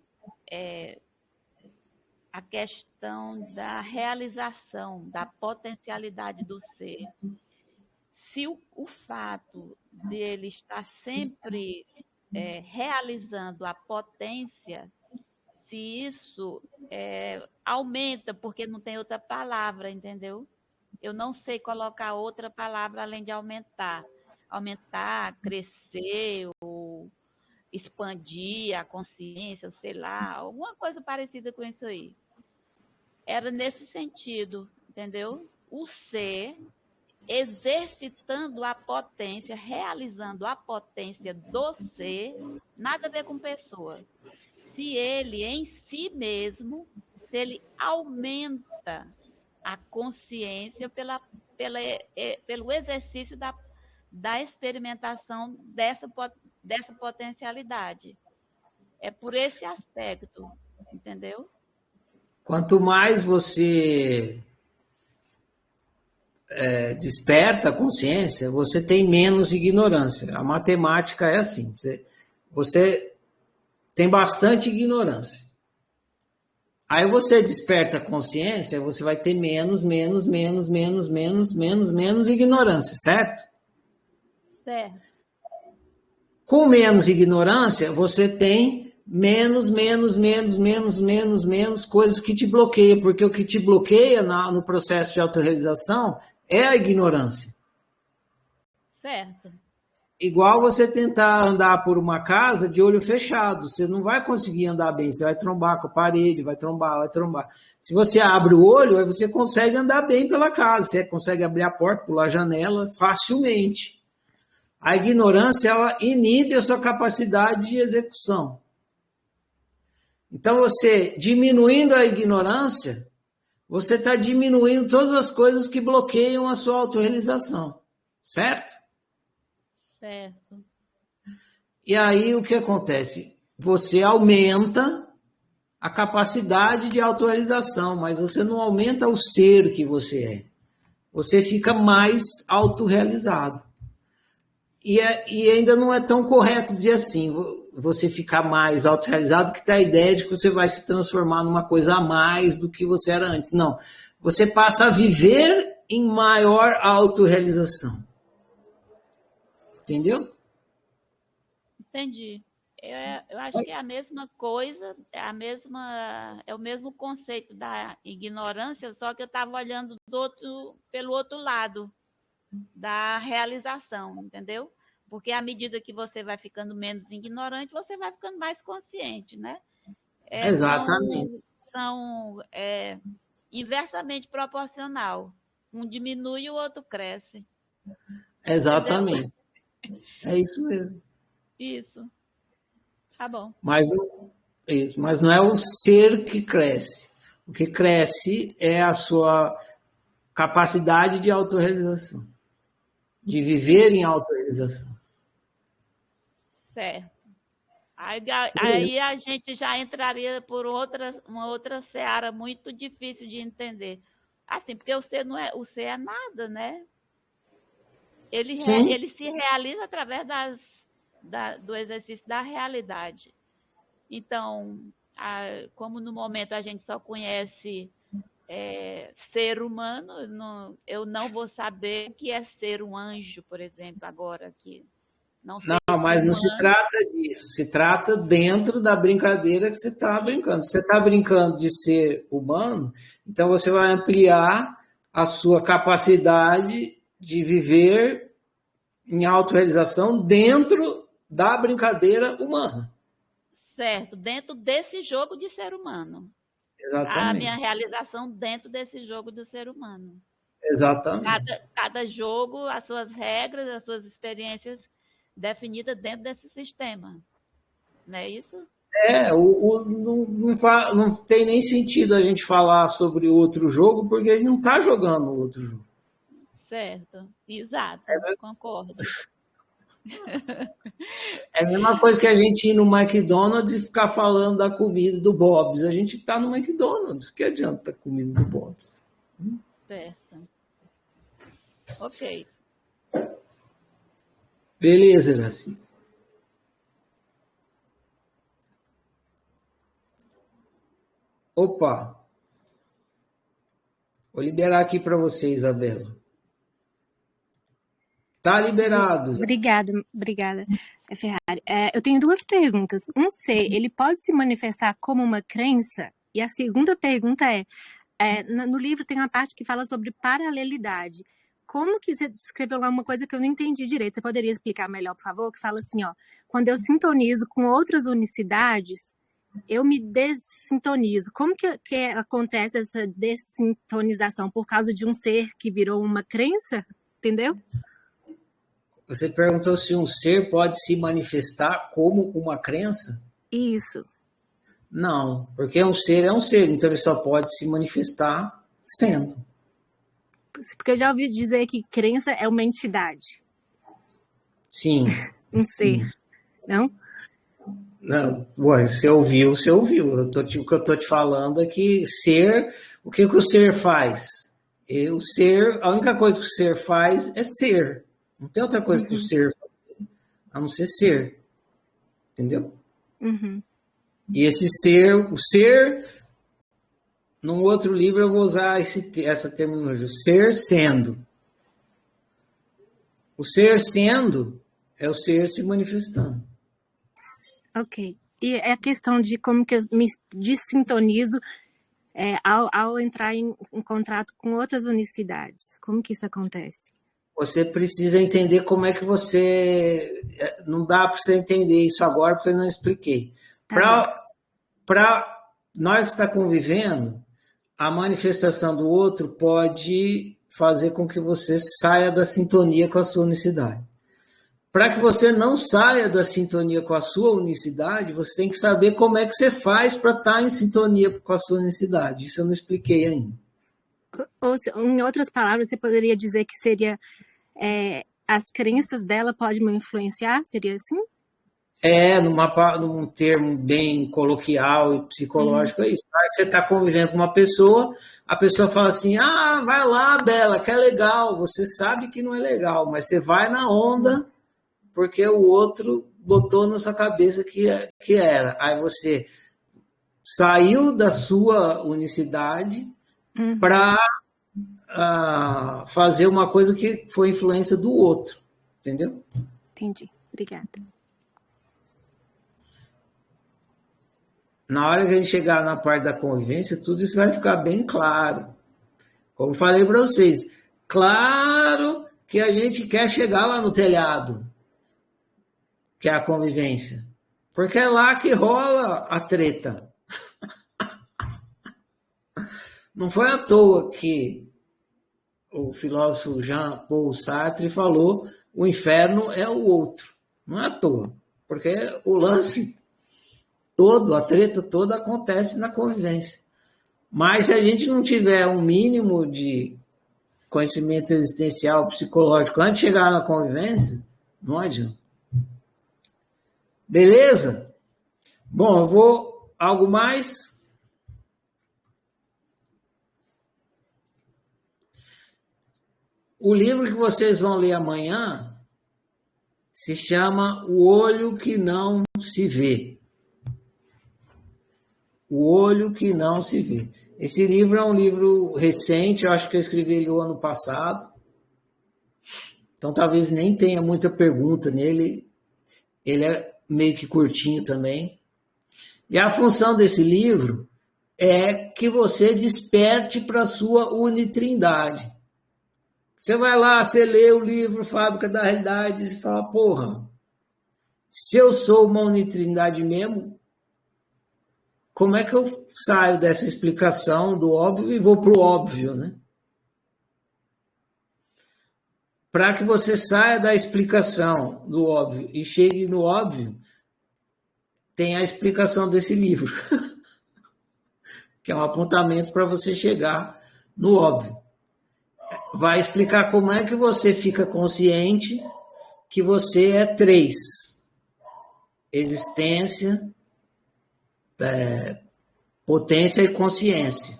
B: a questão da realização, da potencialidade do ser. Se o fato dele estar sempre realizando a potência, se isso aumenta, porque não tem outra palavra, entendeu? Eu não sei colocar outra palavra além de aumentar. Aumentar, crescer, ou expandir a consciência, sei lá, alguma coisa parecida com isso aí. Era nesse sentido, entendeu? O ser exercitando a potência, realizando a potência do ser, nada a ver com pessoa. Se ele em si mesmo, se ele aumenta a consciência pelo exercício da experimentação dessa potencialidade. É por esse aspecto, entendeu?
A: Quanto mais você desperta a consciência, você tem menos ignorância. A matemática é assim, você tem bastante ignorância. Aí você desperta a consciência, você vai ter menos ignorância, certo?
B: Certo.
A: Com menos ignorância, você tem menos coisas que te bloqueiam, porque o que te bloqueia no processo de autorrealização é a ignorância.
B: Certo.
A: Igual você tentar andar por uma casa de olho fechado, você não vai conseguir andar bem, você vai trombar com a parede, vai trombar. Se você abre o olho, aí você consegue andar bem pela casa, você consegue abrir a porta, pular a janela facilmente. A ignorância, ela inibe a sua capacidade de execução. Então, você diminuindo a ignorância, você está diminuindo todas as coisas que bloqueiam a sua autorrealização, certo?
B: Certo.
A: E aí, o que acontece? Você aumenta a capacidade de autorrealização, mas você não aumenta o ser que você é. Você fica mais autorrealizado. E ainda não é tão correto dizer assim, você ficar mais autorrealizado, que dá a ideia de que você vai se transformar numa coisa a mais do que você era antes. Não. Você passa a viver em maior autorrealização. Entendeu?
B: Entendi. Eu acho que é a mesma coisa, é o mesmo conceito da ignorância, só que eu estava olhando pelo outro lado da realização, entendeu? Porque à medida que você vai ficando menos ignorante, você vai ficando mais consciente, né?
A: Exatamente.
B: São inversamente proporcional. Um diminui e o outro cresce.
A: Exatamente. Entendeu? É isso mesmo.
B: Isso. Tá bom.
A: Mas não é o ser que cresce. O que cresce é a sua capacidade de autorrealização. De viver em autorrealização.
B: Certo. Aí a gente já entraria por uma outra seara muito difícil de entender. Assim, porque o ser é nada, né? Ele se realiza através do exercício da realidade. Então, como no momento a gente só conhece ser humano, eu não vou saber o que é ser um anjo, por exemplo, agora aqui. Não,
A: mas não se trata disso. Se trata dentro da brincadeira que você está brincando. Se você está brincando de ser humano, então você vai ampliar a sua capacidade de viver em autorrealização dentro da brincadeira humana.
B: Certo, dentro desse jogo de ser humano. A minha
A: Exatamente.
B: realização dentro desse jogo do ser humano.
A: Exatamente.
B: Cada jogo, as suas regras, as suas experiências definidas dentro desse sistema. Não é isso?
A: Não tem nem sentido a gente falar sobre outro jogo, porque a gente não está jogando outro jogo.
B: Certo, exato, concordo.
A: É a mesma coisa que a gente ir no McDonald's e ficar falando da comida do Bob's. A gente está no McDonald's, que adianta a comida do Bob's?
B: Certo. Ok.
A: Beleza, Iraci. Opa! Vou liberar aqui para você, Isabela. Tá liberado.
D: Obrigada, Ferrari. Eu tenho duas perguntas. Um ser, ele pode se manifestar como uma crença? E a segunda pergunta no livro tem uma parte que fala sobre paralelidade. Como que você descreveu lá uma coisa que eu não entendi direito? Você poderia explicar melhor, por favor? Que fala assim, ó, quando eu sintonizo com outras unicidades, eu me dessintonizo. Como que acontece essa dessintonização? Por causa de um ser que virou uma crença? Entendeu?
A: Você perguntou se um ser pode se manifestar como uma crença?
D: Isso.
A: Não, porque um ser é um ser, então ele só pode se manifestar sendo.
D: Porque eu já ouvi dizer que crença é uma entidade.
A: Sim.
D: Um ser, não?
A: Não, ué, você ouviu. O que eu estou te falando é que ser, o que o ser faz? A única coisa que o ser faz é ser. Não tem outra coisa que o ser faz, a não ser ser. Entendeu?
D: Uhum.
A: E esse ser, o ser, num outro livro eu vou usar essa terminologia, o ser sendo. O ser sendo é o ser se manifestando.
D: Ok. E é a questão de como que eu me dessintonizo ao entrar em contato com outras unicidades. Como que isso acontece?
A: Você precisa entender como é que você... Não dá para você entender isso agora, porque eu não expliquei. Na hora que você está convivendo, a manifestação do outro pode fazer com que você saia da sintonia com a sua unicidade. Para que você não saia da sintonia com a sua unicidade, você tem que saber como é que você faz para estar em sintonia com a sua unicidade. Isso eu não expliquei ainda.
D: Ou, em outras palavras, você poderia dizer que seria as crenças dela podem me influenciar? Seria assim?
A: Num termo bem coloquial e psicológico, é isso. Na hora que você está convivendo com uma pessoa, a pessoa fala assim, vai lá, Bela, que é legal. Você sabe que não é legal, mas você vai na onda porque o outro botou na sua cabeça que era. Aí você saiu da sua unicidade para fazer uma coisa que foi influência do outro. Entendeu?
D: Entendi. Obrigada.
A: Na hora que a gente chegar na parte da convivência, tudo isso vai ficar bem claro. Como falei para vocês, claro que a gente quer chegar lá no telhado, que é a convivência. Porque é lá que rola a treta. Não foi à toa que o filósofo Jean-Paul Sartre falou o inferno é o outro. Não é à toa. Porque o lance a treta toda acontece na convivência. Mas se a gente não tiver um mínimo de conhecimento existencial, psicológico, antes de chegar na convivência, não adianta. Beleza? Bom, eu vou... Algo mais? O livro que vocês vão ler amanhã se chama O Olho que Não Se Vê. O Olho que Não Se Vê. Esse livro é um livro recente, eu acho que eu escrevi ele o ano passado. Então, talvez nem tenha muita pergunta nele. Ele é meio que curtinho também. E a função desse livro é que você desperte para a sua unitrindade. Você vai lá, você lê o livro Fábrica da Realidade e fala, porra, se eu sou uma unitrindade mesmo, como é que eu saio dessa explicação do óbvio e vou para o óbvio, né? Para que você saia da explicação do óbvio e chegue no óbvio, tem a explicação desse livro, que é um apontamento para você chegar no óbvio. Vai explicar como é que você fica consciente que você é 3. Existência, potência e consciência.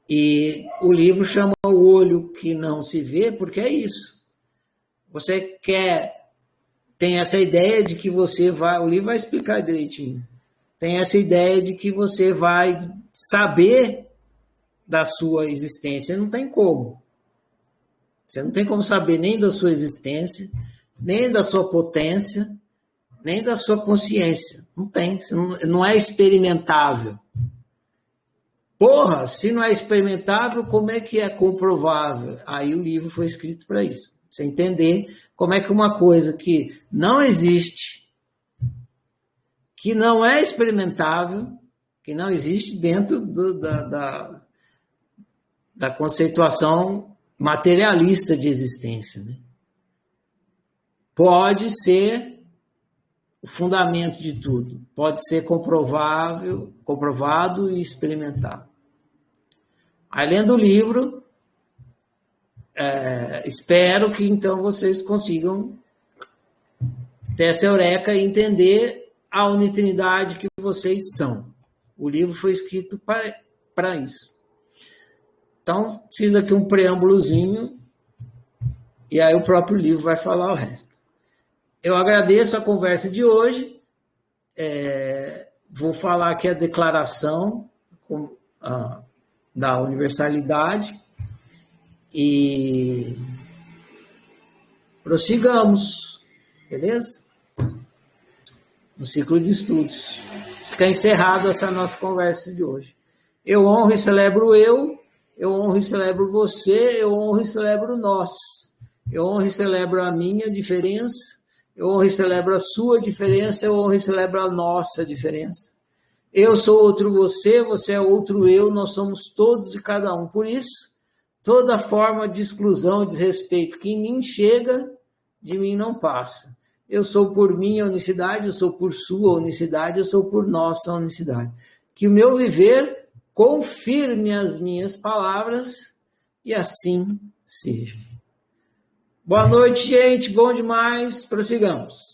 A: E o livro chama o olho que não se vê, porque é isso. Você tem essa ideia de que você vai, o livro vai explicar direitinho, tem essa ideia de que você vai saber da sua existência. Não tem como. Você não tem como saber nem da sua existência, nem da sua potência, nem da sua consciência. Não tem. Não é experimentável. Porra, se não é experimentável, como é que é comprovável? Aí o livro foi escrito para isso. Você entender como é que uma coisa que não existe, que não é experimentável, que não existe dentro da conceituação materialista de existência, né? Pode ser o fundamento de tudo, pode ser comprovado e experimentado. Aí, lendo o livro, espero que então vocês consigam ter essa eureka e entender a unitrindade que vocês são. O livro foi escrito para isso. Então, fiz aqui um preâmbulozinho e aí o próprio livro vai falar o resto. Eu agradeço a conversa de hoje. Vou falar aqui a declaração da universalidade e prossigamos, beleza? No ciclo de estudos. Fica encerrado essa nossa conversa de hoje. Eu honro e celebro eu honro e celebro você, eu honro e celebro nós. Eu honro e celebro a minha diferença, eu honro e celebro a sua diferença, eu honro e celebro a nossa diferença. Eu sou outro você, você é outro eu, nós somos todos e cada um. Por isso, toda forma de exclusão e desrespeito que em mim chega, de mim não passa. Eu sou por minha unicidade, eu sou por sua unicidade, eu sou por nossa unicidade. Que o meu viver confirme as minhas palavras e assim seja. Boa noite, gente. Bom demais. Prossigamos.